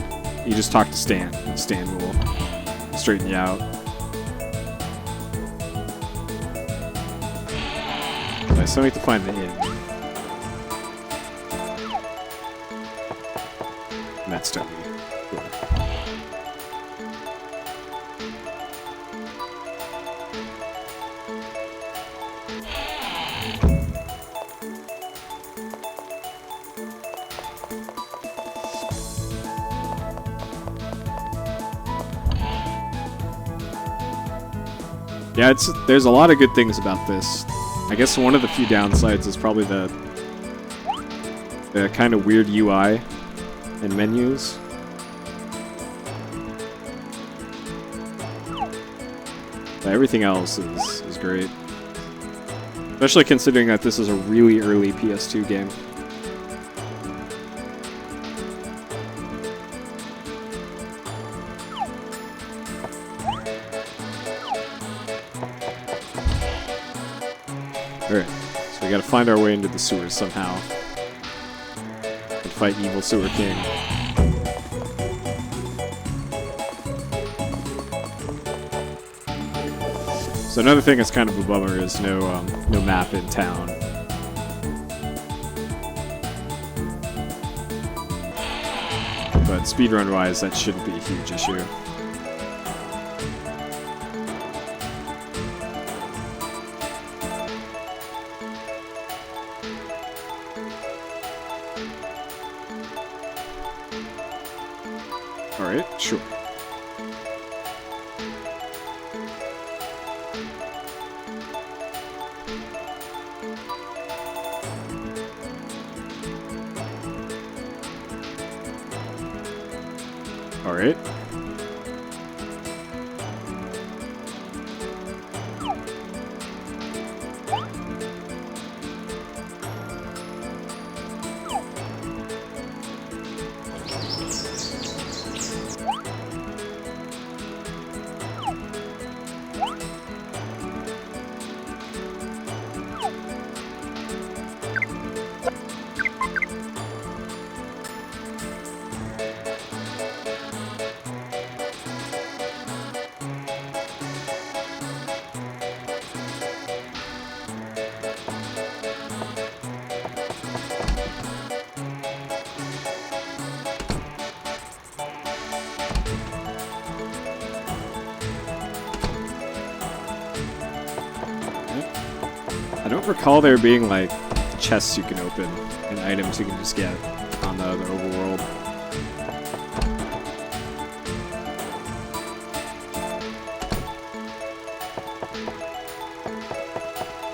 you just talk to Stan, and Stan will straighten you out. I still need to find the inn. That's W. Cool. Yeah, there's a lot of good things about this. I guess one of the few downsides is probably the kind of weird UI and menus. But everything else is great. Especially considering that this is a really early PS2 game. Alright, so we gotta find our way into the sewers somehow. And fight Evil Sewer King. So another thing that's kind of a bummer is no map in town. But speedrun-wise, that shouldn't be a huge issue. Alright, sure. Alright. I don't recall there being, like, chests you can open and items you can just get on the overworld.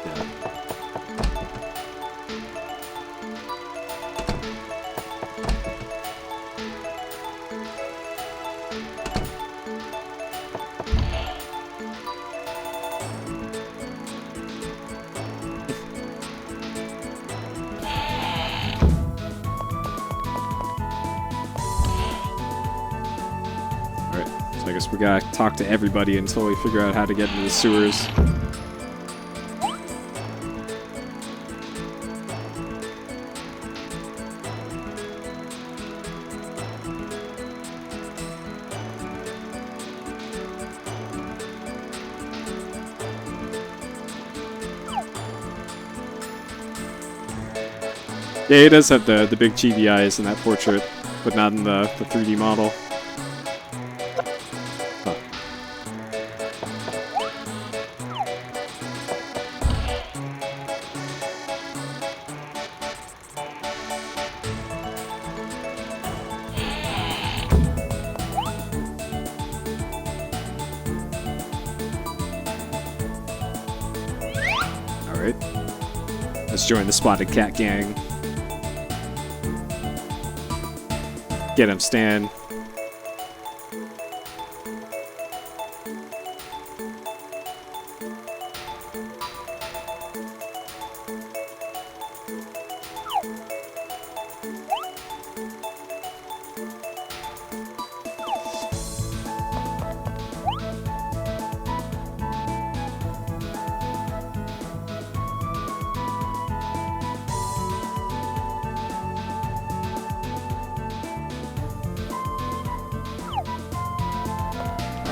Yeah. I guess we gotta talk to everybody until we figure out how to get into the sewers. Yeah, he does have the big chibi eyes in that portrait, but not in the 3D model. Huh. Alright. Let's join the Spotted Cat gang. Get him, Stan.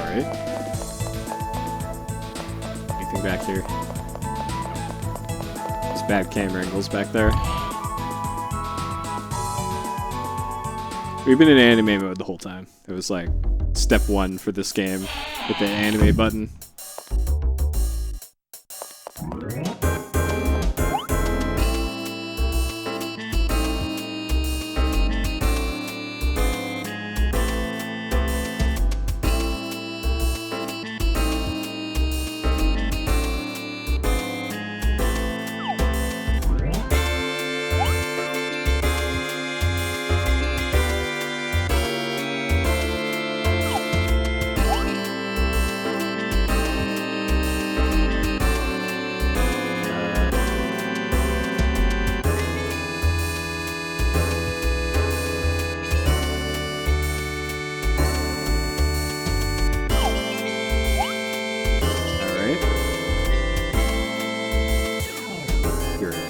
Alright. Anything back here? There's bad camera angles back there. We've been in anime mode the whole time. It was like step 1 for this game. Hit the anime button.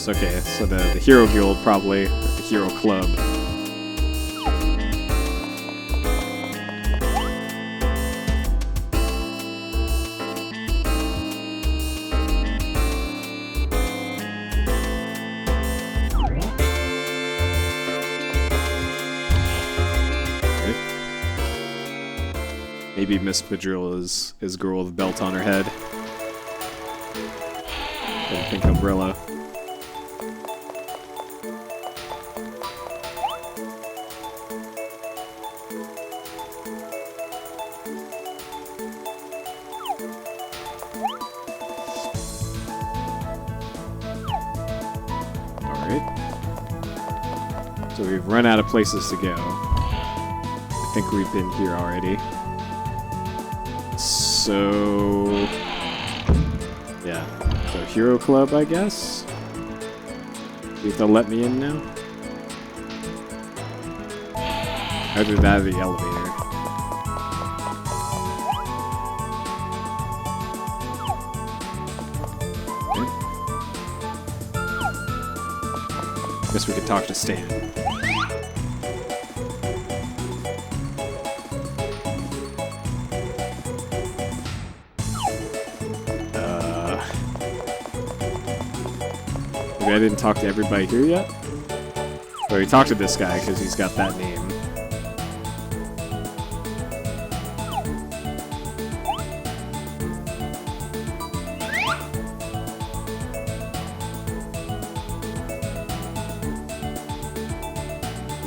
Okay, so the Hero Guild, probably, the Hero Club. Okay. Maybe Miss Madrill is girl with a belt on her head. And a pink umbrella. So we've run out of places to go. I think we've been here already. So... yeah. So Hero Club, I guess? See if they'll let me in now? Either that or the elevator. Okay. Guess we could talk to Stan. I didn't talk to everybody here yet? Well, we talked to this guy because he's got that name.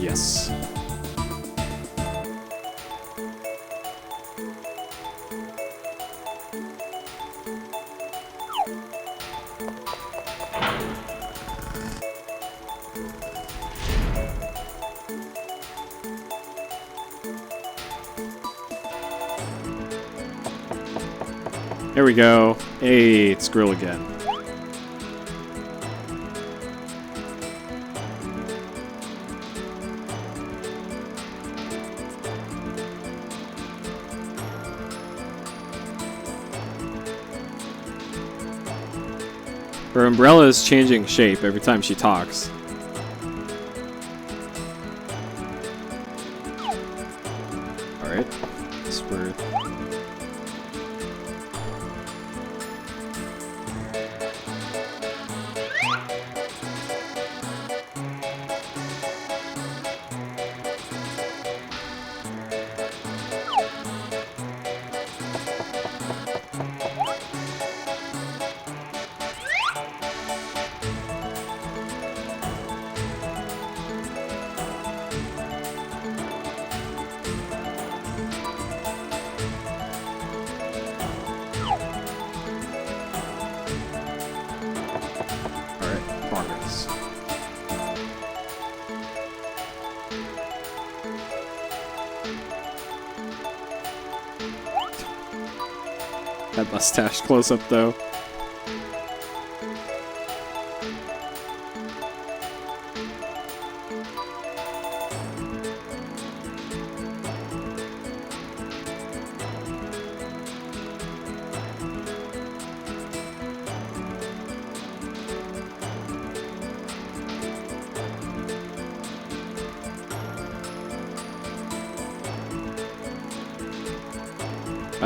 Yes. There we go. Hey, it's Grill again. Her umbrella is changing shape every time she talks. Alright. Guess we're... Alright, progress. That mustache close up though.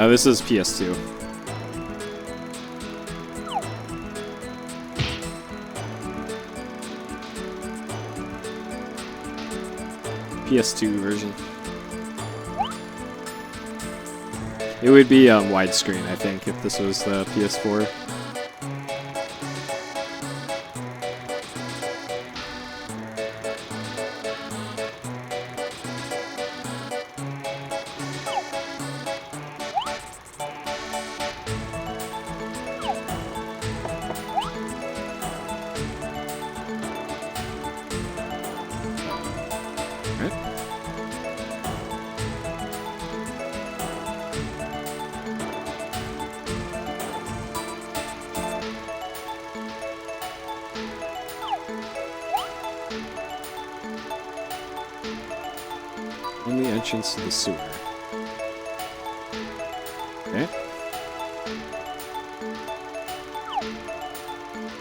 This is PS2. PS2 version. It would be widescreen, I think, if this was the PS4. Only entrance to the sewer. Okay.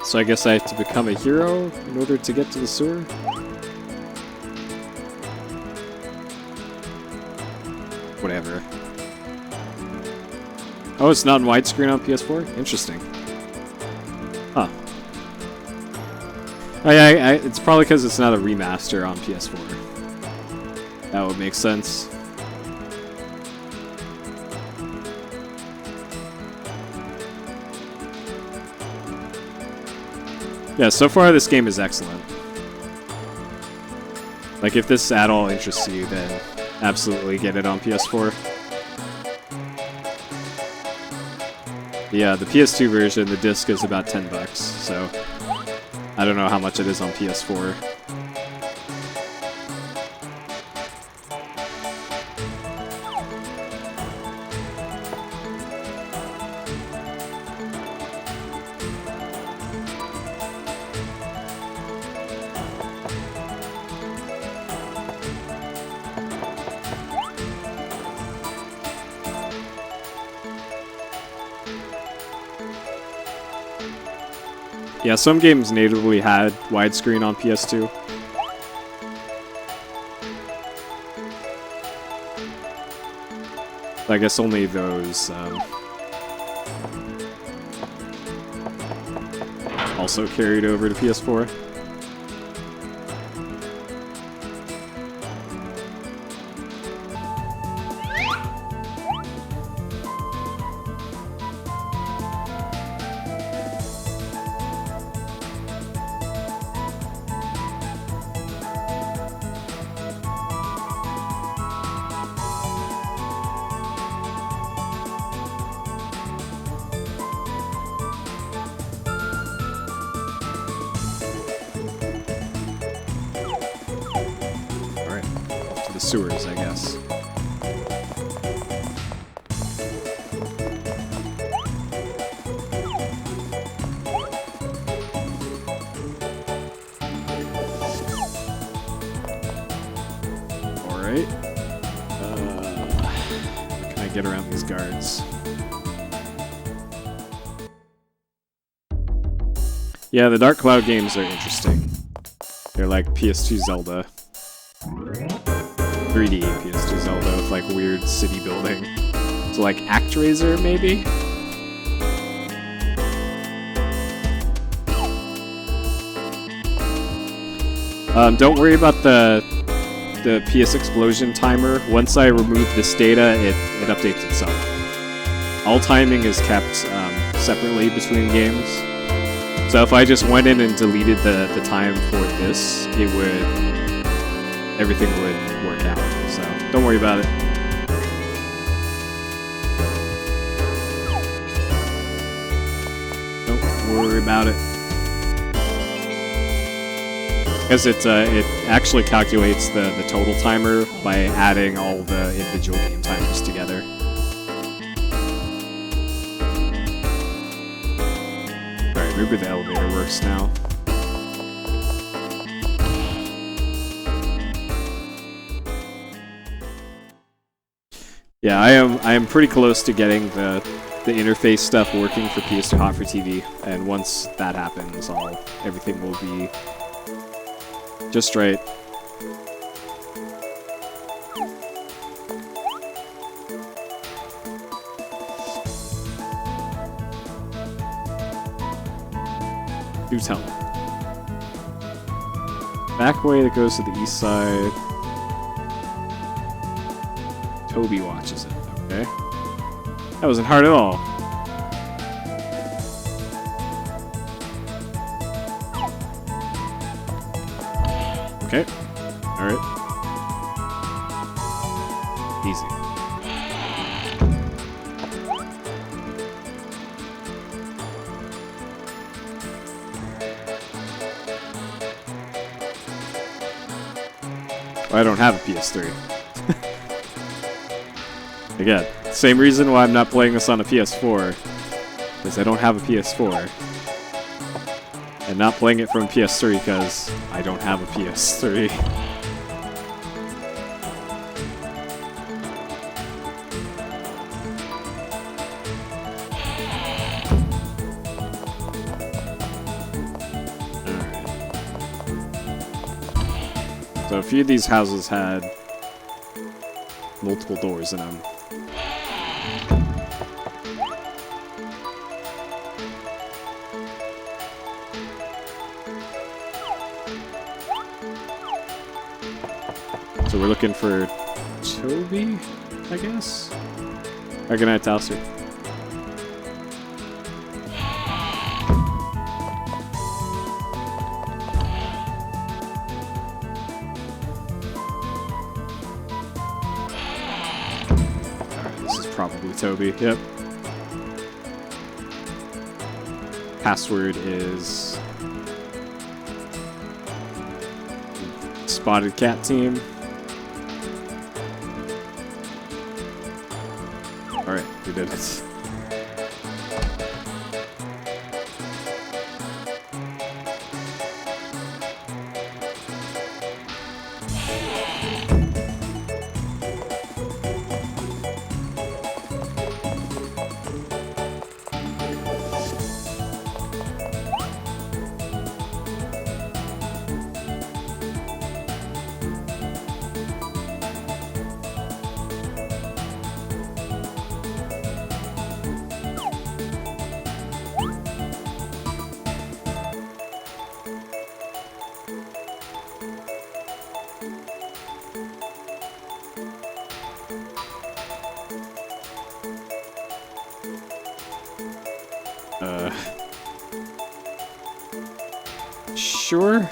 So I guess I have to become a hero in order to get to the sewer? Whatever. Oh, it's not in widescreen on PS4? Interesting. Huh. Oh, yeah, it's probably because it's not a remaster on PS4. That would make sense. Yeah, so far this game is excellent. Like, if this at all interests you, then absolutely get it on PS4. Yeah, the PS2 version, the disc is about $10, so I don't know how much it is on PS4. Yeah, some games natively had widescreen on PS2. I guess only those also carried over to PS4. The sewers, I guess. Alright. How can I get around these guards? Yeah, the Dark Cloud games are interesting. They're like PS2 Zelda. 3D PS2 Zelda with like weird city building. So like ActRaiser maybe? Don't worry about the PS Explosion timer. Once I remove this data, it updates itself. All timing is kept separately between games. So if I just went in and deleted the time for this, everything would work out. So don't worry about it. Don't worry about it. Because it actually calculates the total timer by adding all the individual game timers together. Alright, maybe the elevator works now. Yeah, I am pretty close to getting the interface stuff working for PS2Hot4TV, and once that happens, everything will be just right. Do tell me. Back way that goes to the east side. Toby watches it. Okay. That wasn't hard at all. Okay. Alright. Easy. I don't have a PS3. Again, same reason why I'm not playing this on a PS4. Because I don't have a PS4. And not playing it from PS3 because I don't have a PS3. Alright. So a few of these houses had multiple doors in them. So we're looking for Toby, I guess? Good night, Towser. Alright, this is probably Toby, yep. Password is Spotted Cat Team. Alright, we did it. Sure.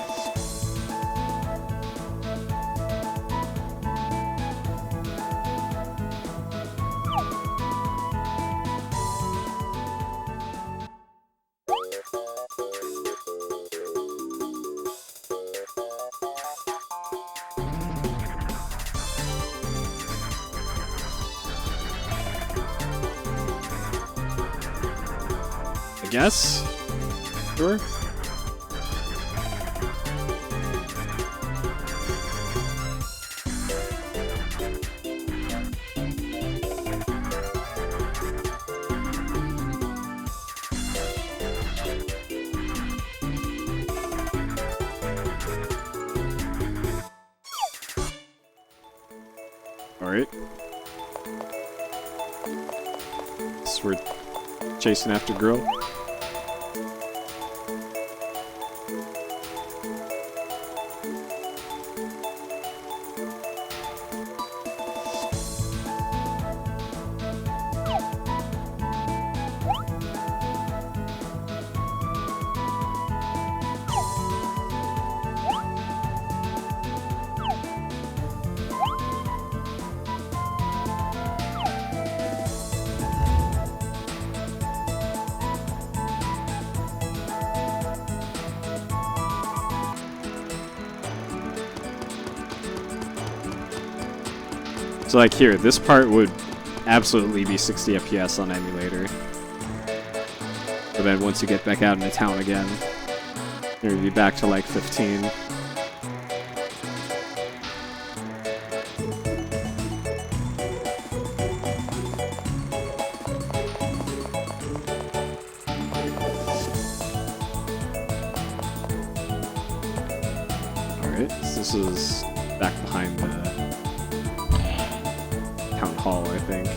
I guess. Sure. Alright. So we're chasing after Grill. So like here, this part would absolutely be 60 FPS on emulator. But then once you get back out into town again, you'll be back to like 15. Alright, so this is back behind the town hall, I think.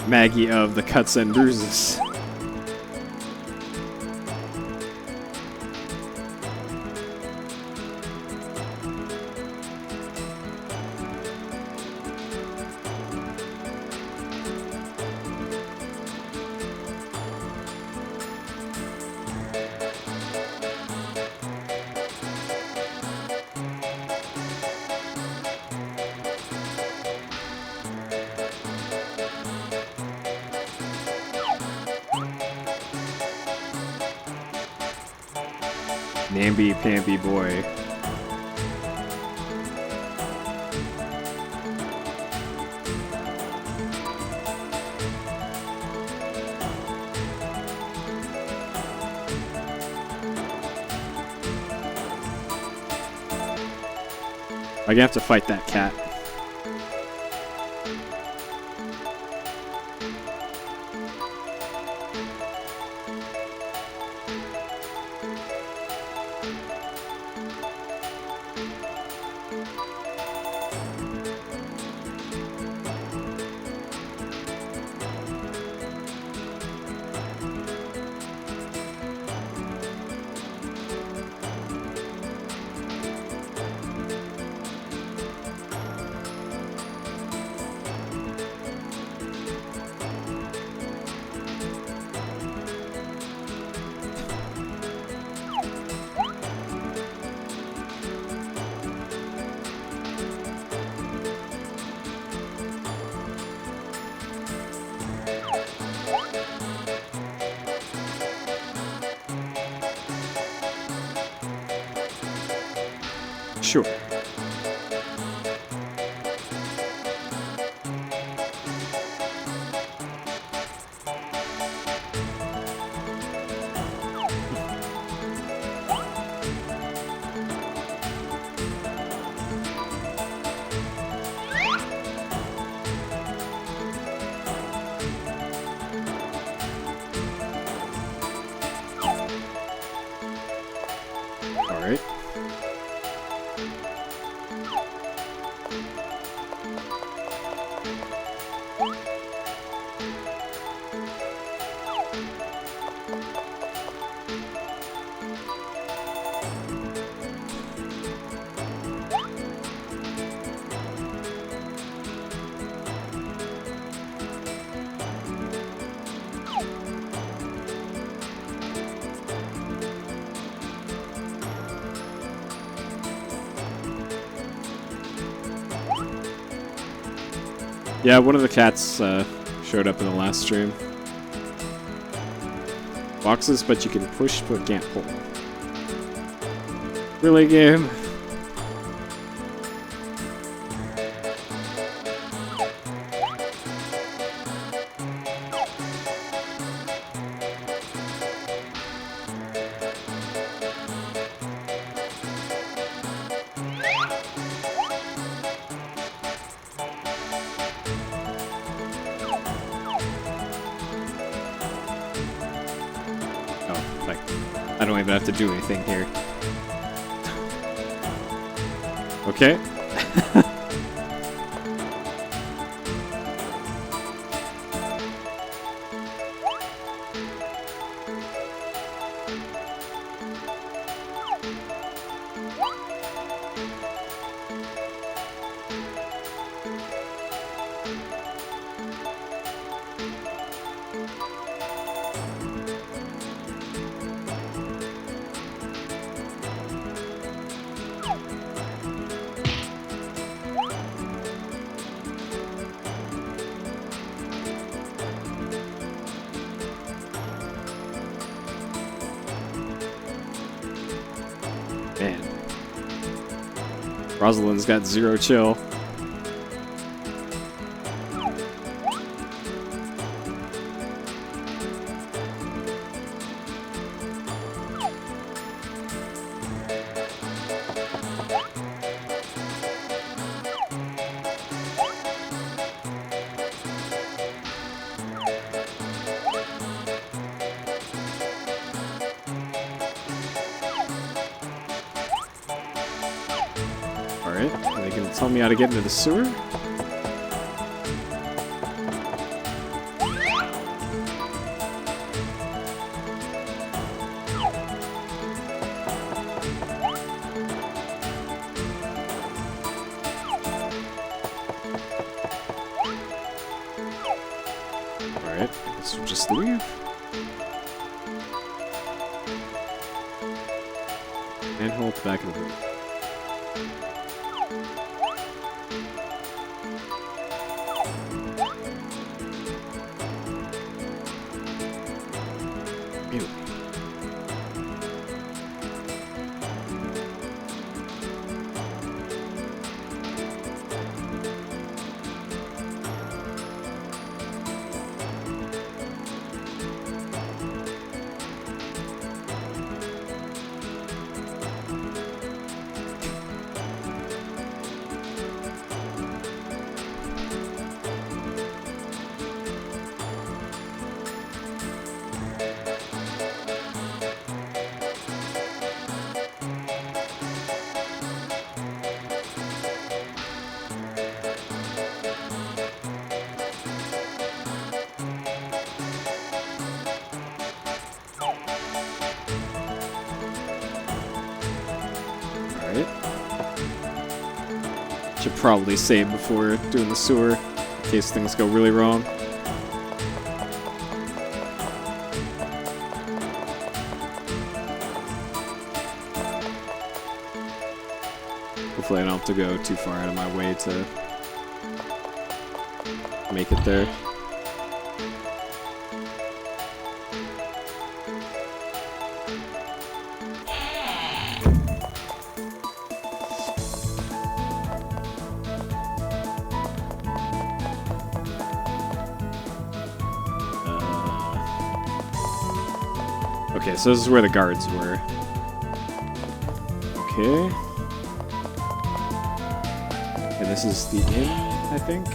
Maggie of the Cuts and Bruises. Namby-pamby boy. I'm gonna have to fight that cat. Sure. All right. Yeah, one of the cats showed up in the last stream. Boxes, but you can push but can't pull. Really, game? Oh, like, I don't even have to do anything here. Okay. Man. Rosalind's got zero chill. Alright, are they gonna tell me how to get into the sewer? Alright, I guess we'll just leave. And hold the back of the boot. Ew. Alright. Should probably save before doing the sewer, in case things go really wrong. Hopefully I don't have to go too far out of my way to make it there. Okay, so this is where the guards were. Okay. And this is the inn, I think.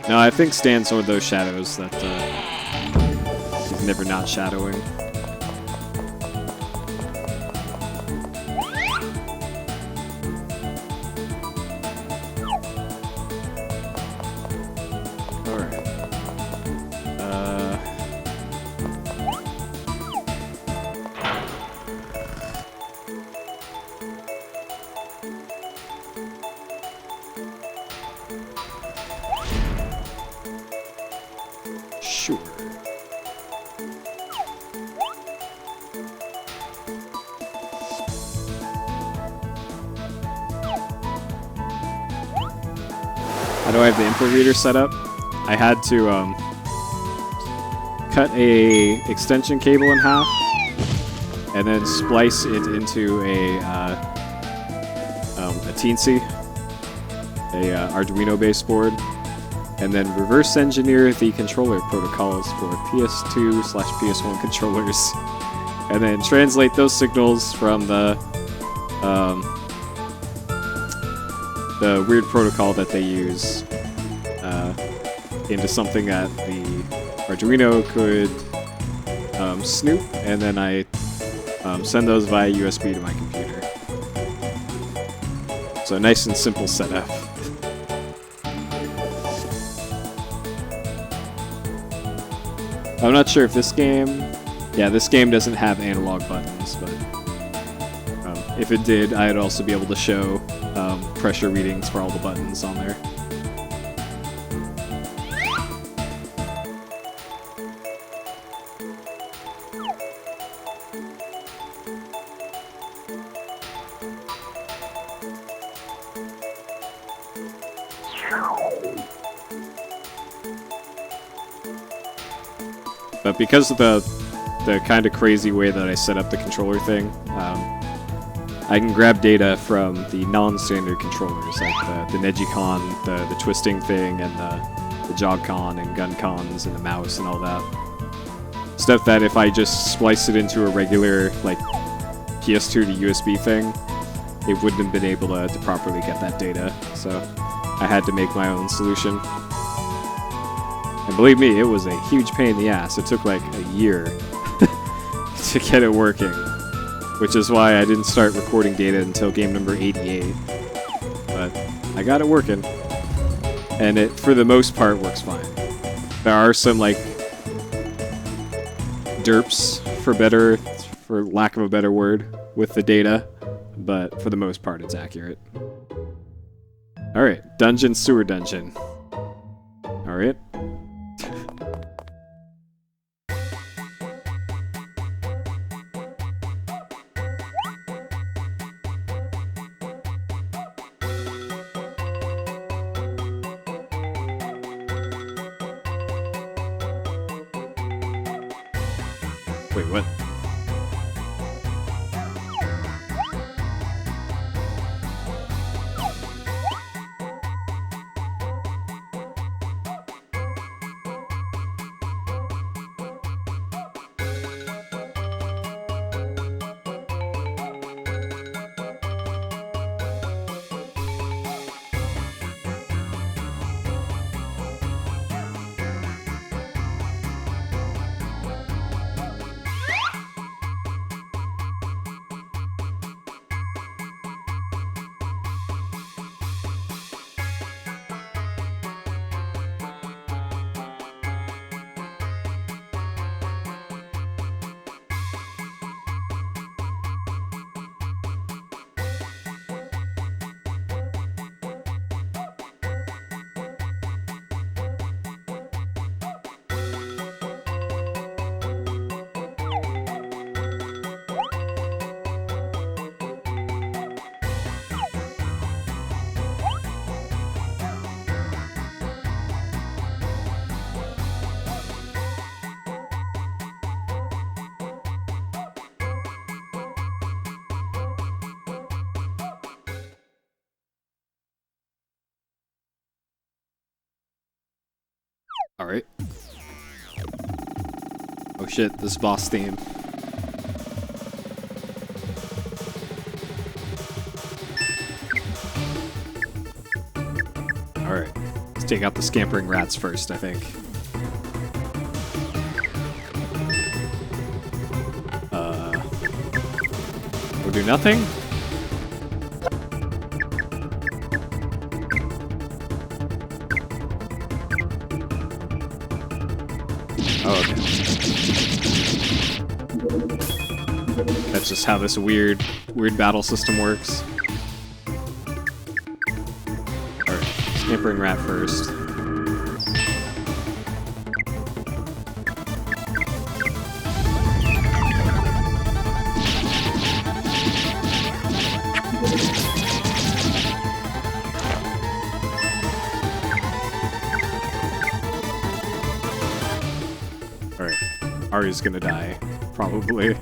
No, I think Stan's one of those shadows that he's never not shadowing. Alright. how do I have the info reader set up? I had to cut a extension cable in half and then splice it into a Teensy, a Arduino based board, and then reverse engineer the controller protocols for PS2/PS1 controllers, and then translate those signals from the weird protocol that they use into something that the Arduino could snoop, and then I send those via USB to my computer. So nice and simple setup. I'm not sure if this game... Yeah, this game doesn't have analog buttons, but if it did, I'd also be able to show pressure readings for all the buttons on there. But because of the kind of crazy way that I set up the controller thing, I can grab data from the non-standard controllers, like the Negicon, the twisting thing, and the Jog-Con and Gun-Cons and the mouse and all that. Stuff that if I just spliced it into a regular, like, PS2 to USB thing, it wouldn't have been able to properly get that data. So I had to make my own solution. And believe me, it was a huge pain in the ass. It took like a year to get it working, which is why I didn't start recording data until game number 88. But I got it working, and it, for the most part, works fine. There are some, like, derps, for lack of a better word, with the data, but for the most part, it's accurate. Alright, dungeon, sewer dungeon. Alright. Wait, what? Alright. Oh shit, this boss theme. Alright. Let's take out the scampering rats first, I think. We'll do nothing? Oh, okay. That's just how this weird battle system works. Alright, scampering rat first. Ari's gonna die. Probably.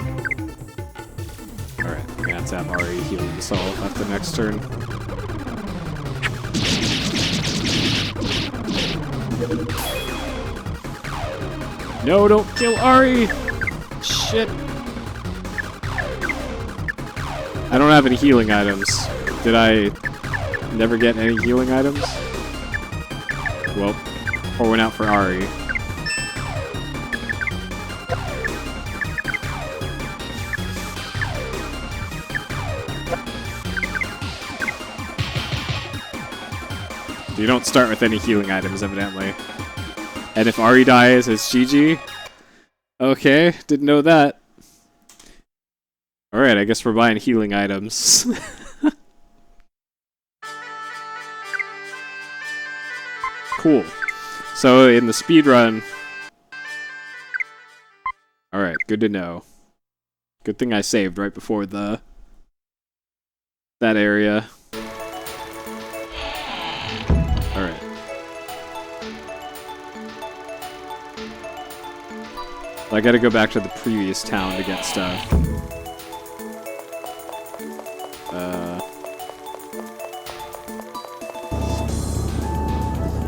Alright, we're gonna have to have Ari heal himself at the next turn. No, don't kill Ari! Shit. I don't have any healing items. Did I never get any healing items? Well, pour one out for Ari. You don't start with any healing items, evidently. And if Ari dies, it's GG? Okay, didn't know that. Alright, I guess we're buying healing items. Cool. So, in the speedrun... Alright, good to know. Good thing I saved right before that area. Alright. I gotta go back to the previous town to get stuff.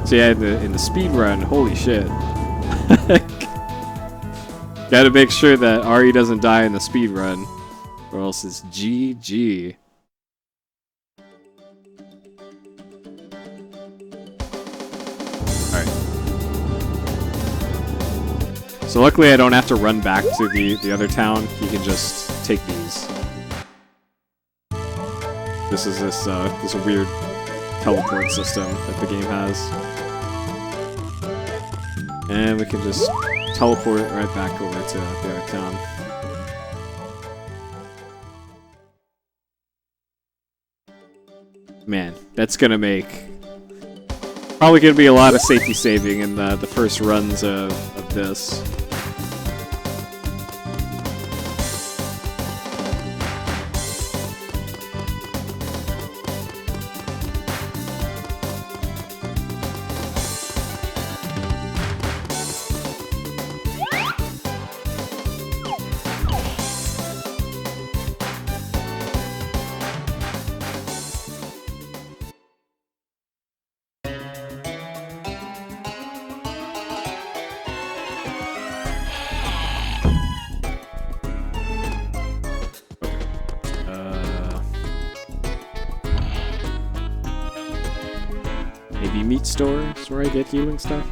So yeah, in the speed run, holy shit. Gotta make sure that Ari doesn't die in the speed run, or else it's GG. Alright. So luckily I don't have to run back to the other town. You can just take these. This is this weird teleport system that the game has. And we can just teleport right back over to the other town. Man, that's gonna make... Probably gonna be a lot of safety saving in the first runs of this. Maybe meat stores where I get healing stuff.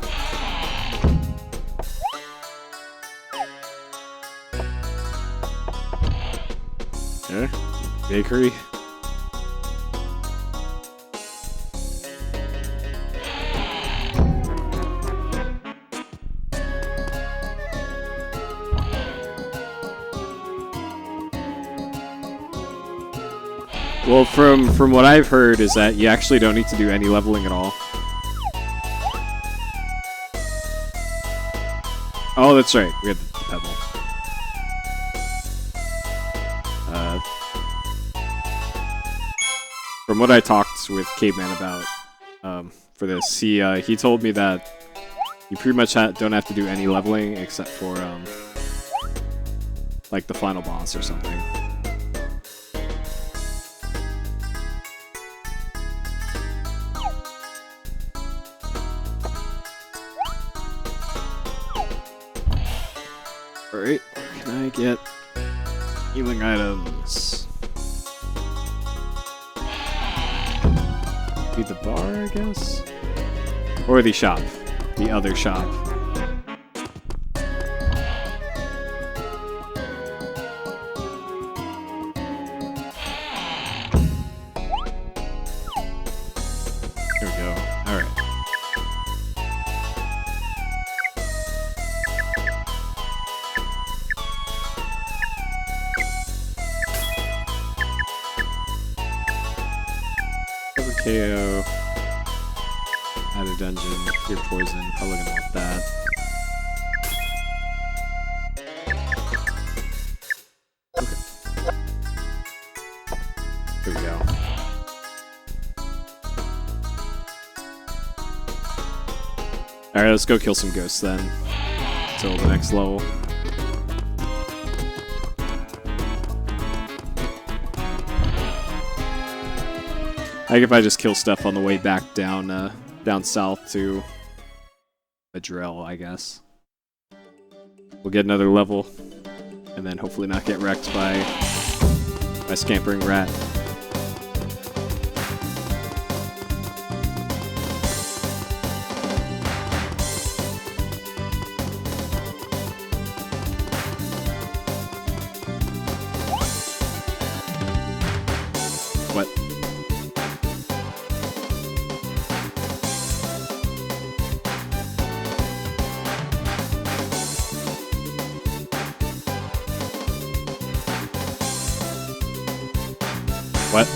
Yeah, bakery. Well, from what I've heard is that you actually don't need to do any leveling at all. Oh, that's right. We had the pebble. From what I talked with Caveman about for this, he told me that you pretty much don't have to do any leveling except for like the final boss or something. Alright, where can I get healing items? Be the bar, I guess? Or the shop. The other shop. There we go. Alright. KO. Add a dungeon. Clear poison. Probably gonna want that. Okay. There we go. Alright, let's go kill some ghosts then. Until the next level. Like if I just kill stuff on the way back down, down south to a drill, I guess. We'll get another level, and then hopefully not get wrecked by a scampering rat. What? What?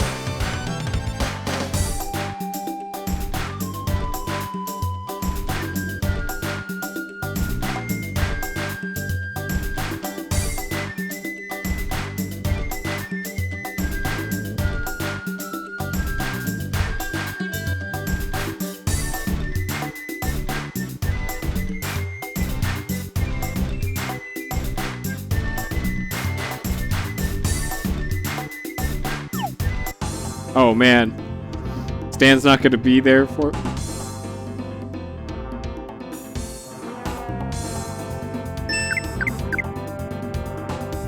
Oh man, Stan's not going to be there for.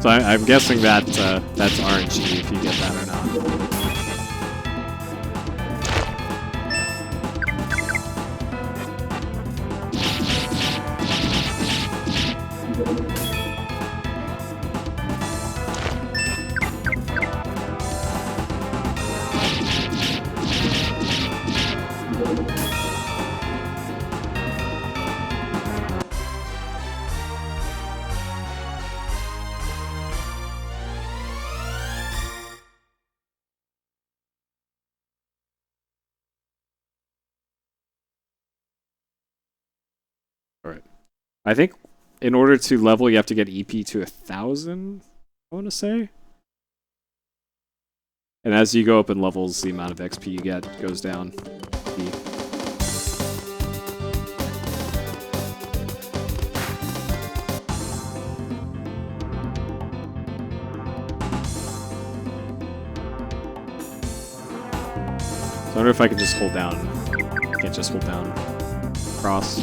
So I'm guessing that that's RNG if you get that or not. Alright. I think in order to level, you have to get EP to 1,000, I want to say. And as you go up in levels, the amount of XP you get goes down. I wonder if I can just hold down. I can't just hold down. Cross.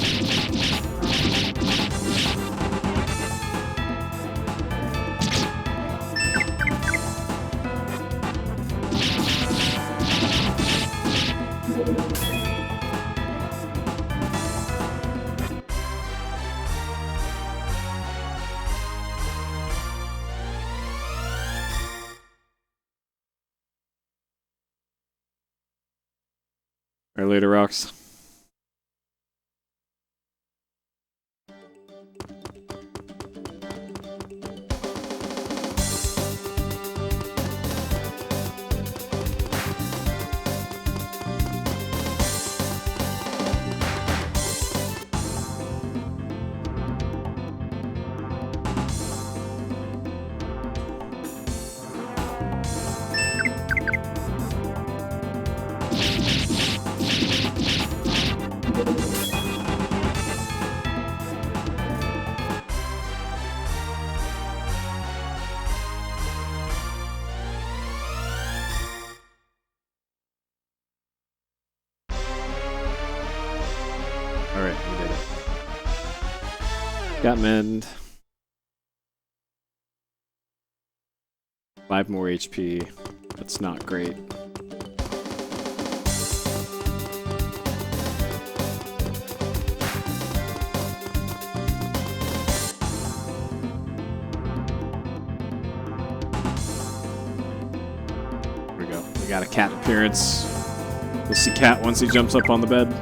All right, later, rocks. Alright, we did it. Got mend. 5 more HP. That's not great. There we go. We got a cat appearance. We'll see Cat once he jumps up on the bed.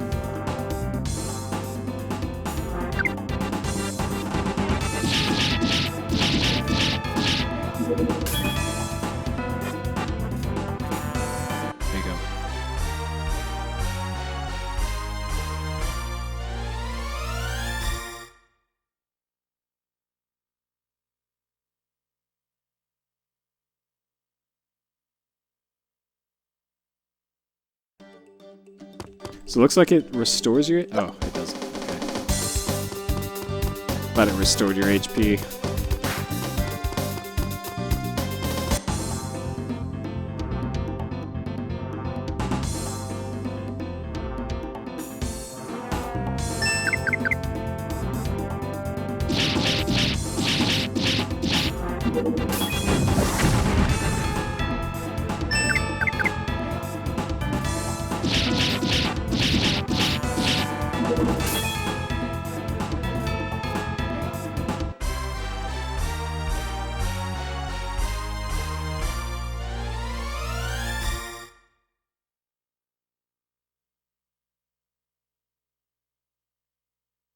So it looks like it restores your... Oh, it doesn't. Okay. Thought it restored your HP.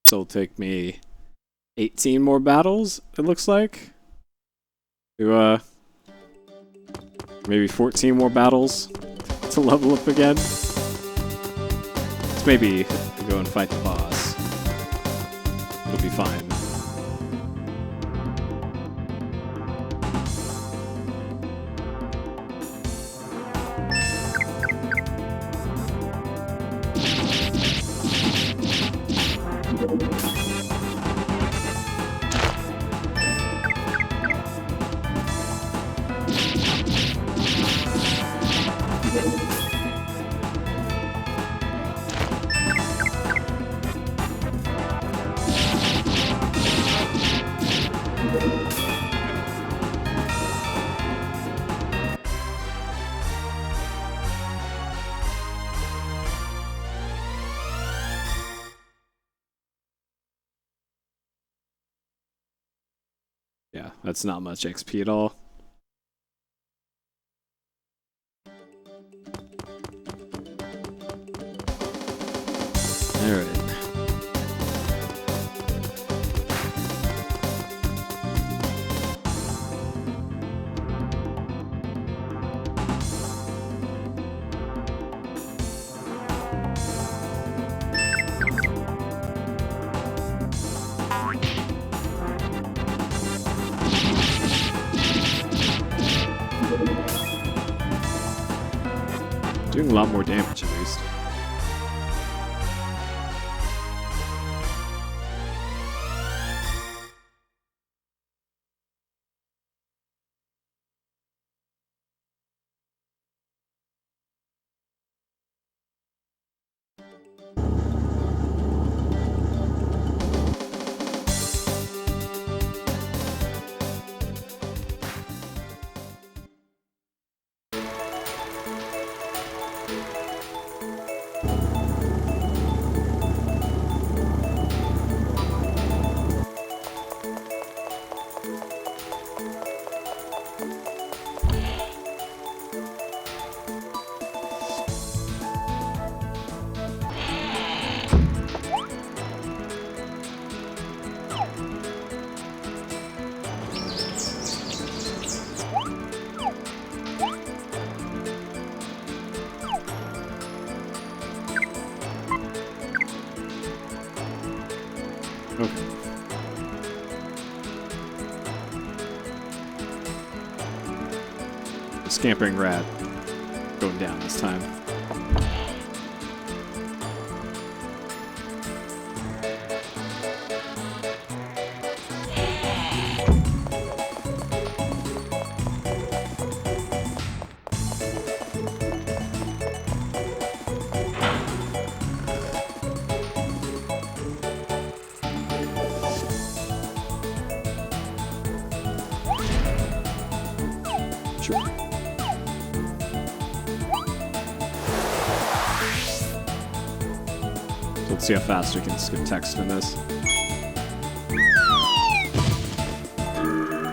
So it'll take me 18 more battles, it looks like. To, maybe 14 more battles to level up again. Let's maybe go and fight the boss. It'll be fine. Yeah, that's not much XP at all. Alright. Doing a lot more damage, at least. Okay. The scampering rat going down this time. Sure. Let's see how fast we can skip text in this.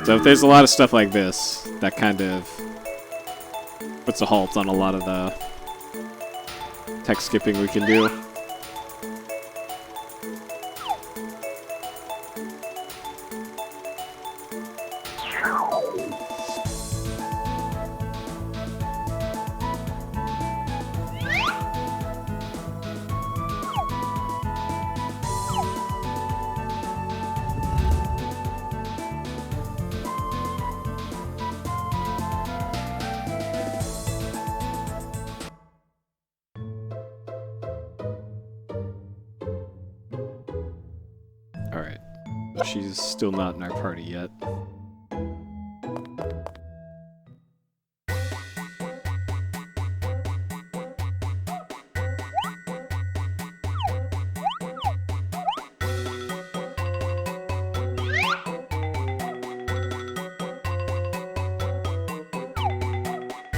So if there's a lot of stuff like this, that kind of puts a halt on a lot of the text skipping we can do. Alright. She's still not in our party yet.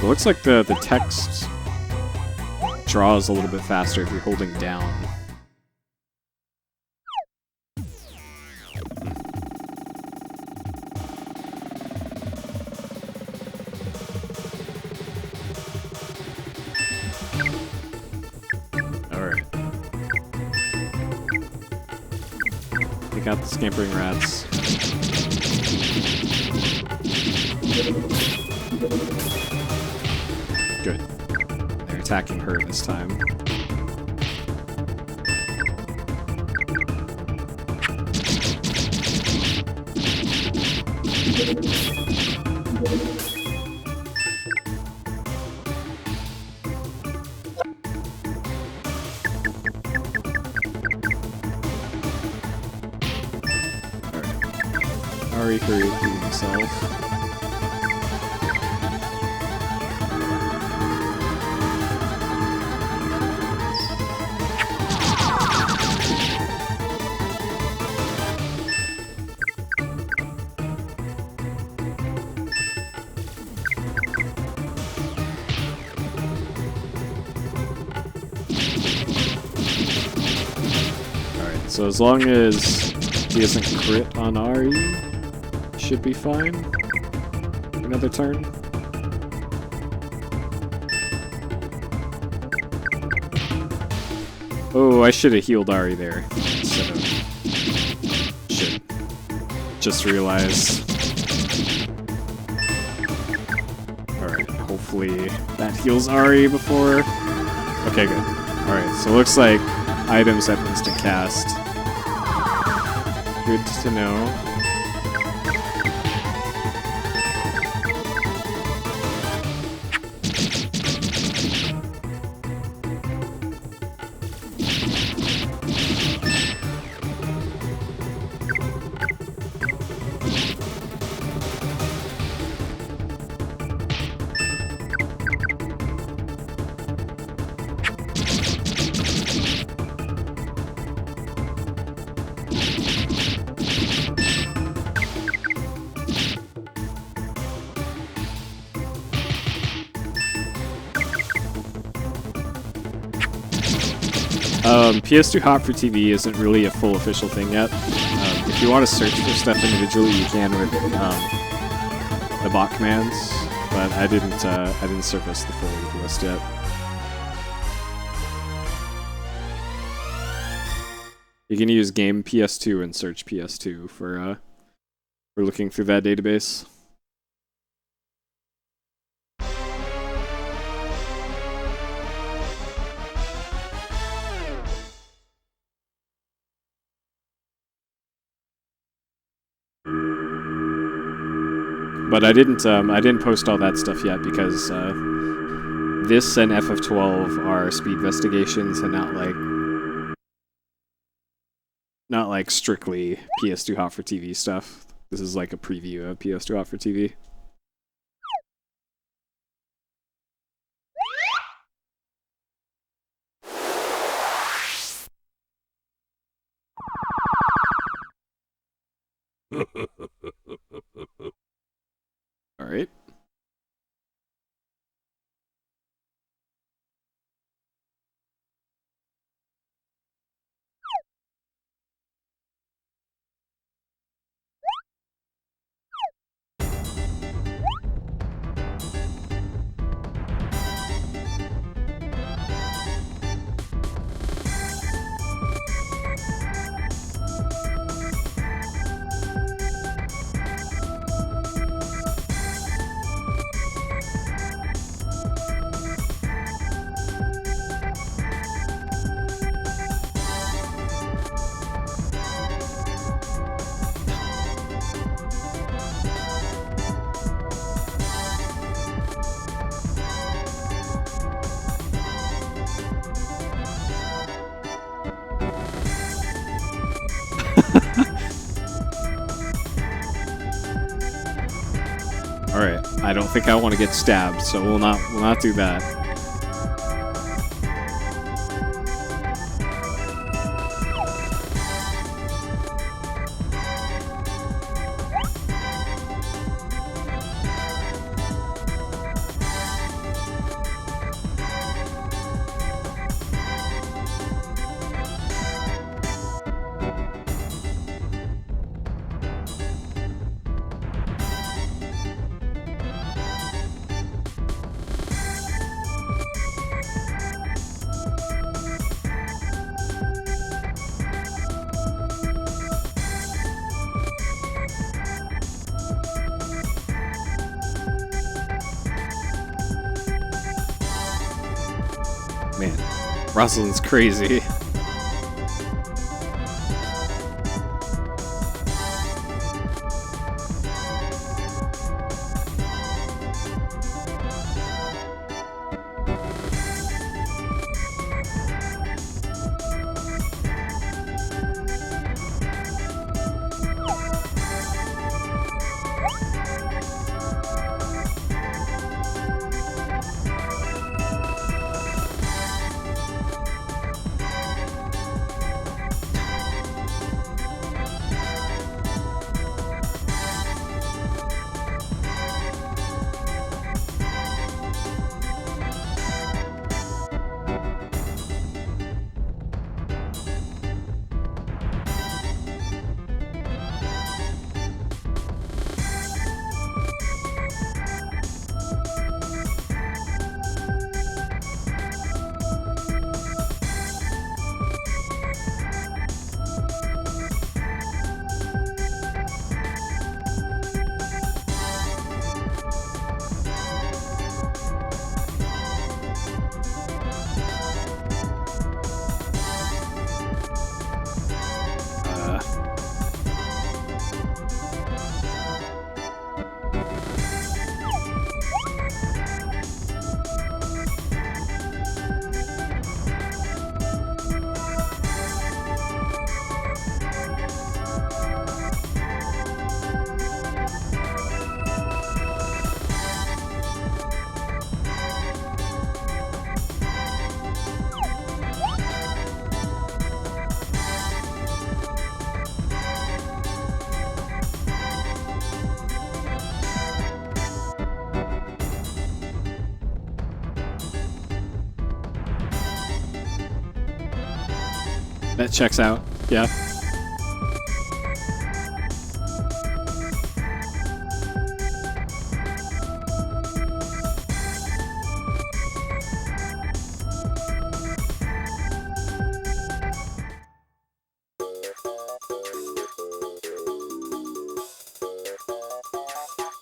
It looks like the text draws a little bit faster if you're holding down. Alright. Take out the scampering rats. Good. They're attacking her this time. Alright. Ari hurried himself. So as long as he doesn't crit on Ari, should be fine. Another turn. Oh, I should have healed Ari there. Instead of... Shit. Just realized. Alright, hopefully that heals Ari before... Okay, good. Alright, so it looks like items have instant cast. Good to know. PS2Hot4TV isn't really a full official thing yet. If you want to search for stuff individually, you can with the bot commands, but I didn't surface the full list yet. You can use game PS2 and search PS2 for looking through that database. But I didn't post all that stuff yet because this and FF12 are speed investigations and not like strictly PS2Hot4TV stuff. This is like a preview of PS2Hot4TV. All right. Alright, I don't think I want to get stabbed, so we'll not do that. Man, Rosalind's crazy. That checks out. Yeah.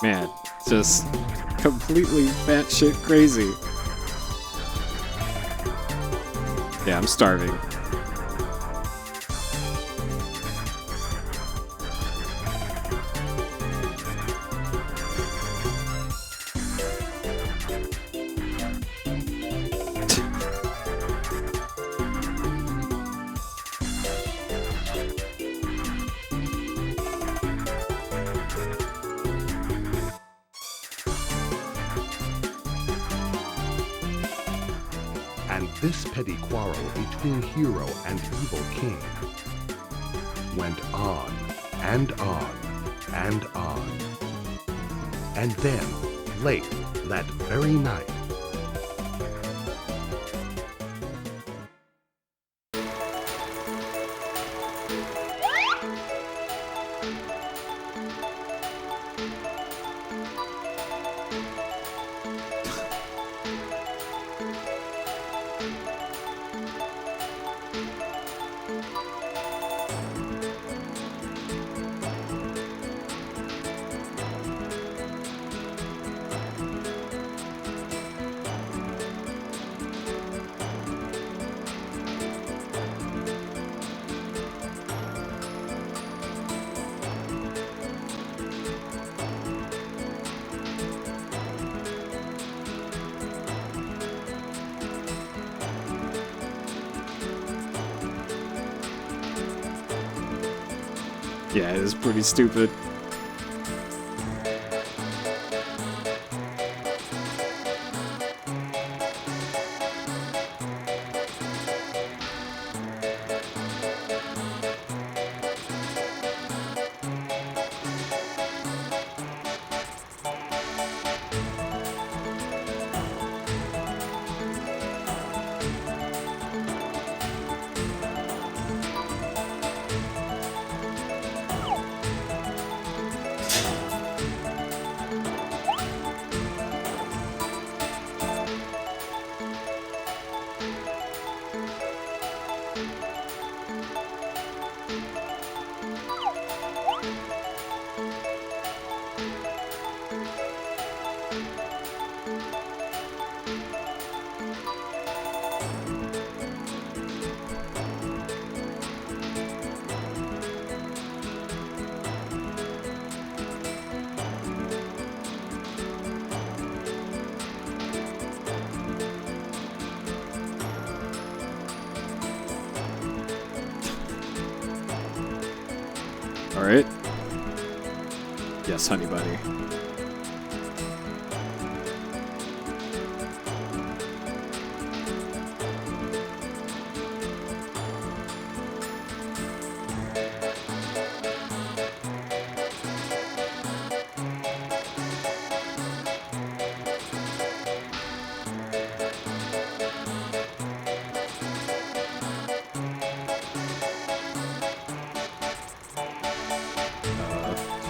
Man, just completely batshit crazy. Yeah, I'm starving. And this petty quarrel between hero and evil king went on and on and on. And then, late that very night, Yeah, it is pretty stupid. Alright. Yes, honey buddy.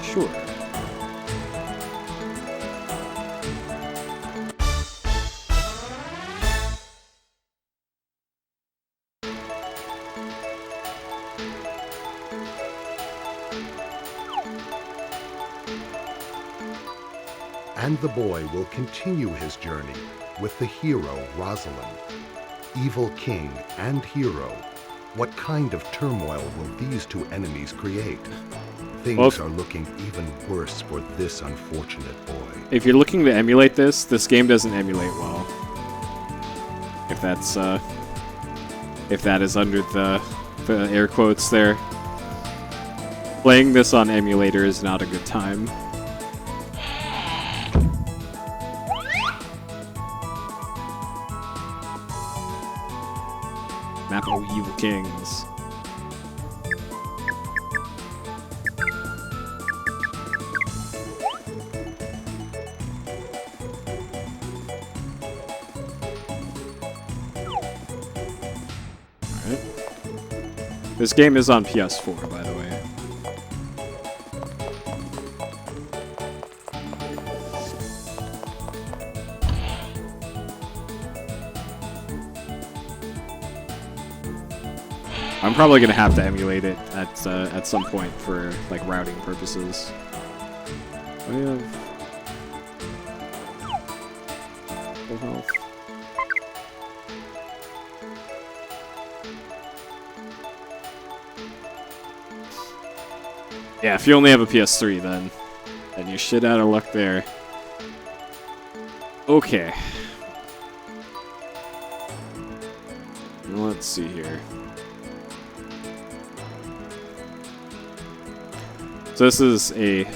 Sure. And the boy will continue his journey with the hero Rosalind. Evil king and hero, what kind of turmoil will these two enemies create? Things are looking even worse for this unfortunate boy. If you're looking to emulate this game doesn't emulate well. If that's if that is under the air quotes there. Playing this on emulator is not a good time. Map of Evil Kings. Alright. This game is on PS4, by the way. I'm probably gonna have to emulate it at some point for like routing purposes. I have full health. Yeah, if you only have a PS3, then you're shit out of luck there. Okay. Let's see here. So this is a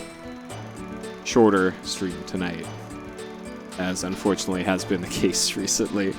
shorter stream tonight, as unfortunately has been the case recently.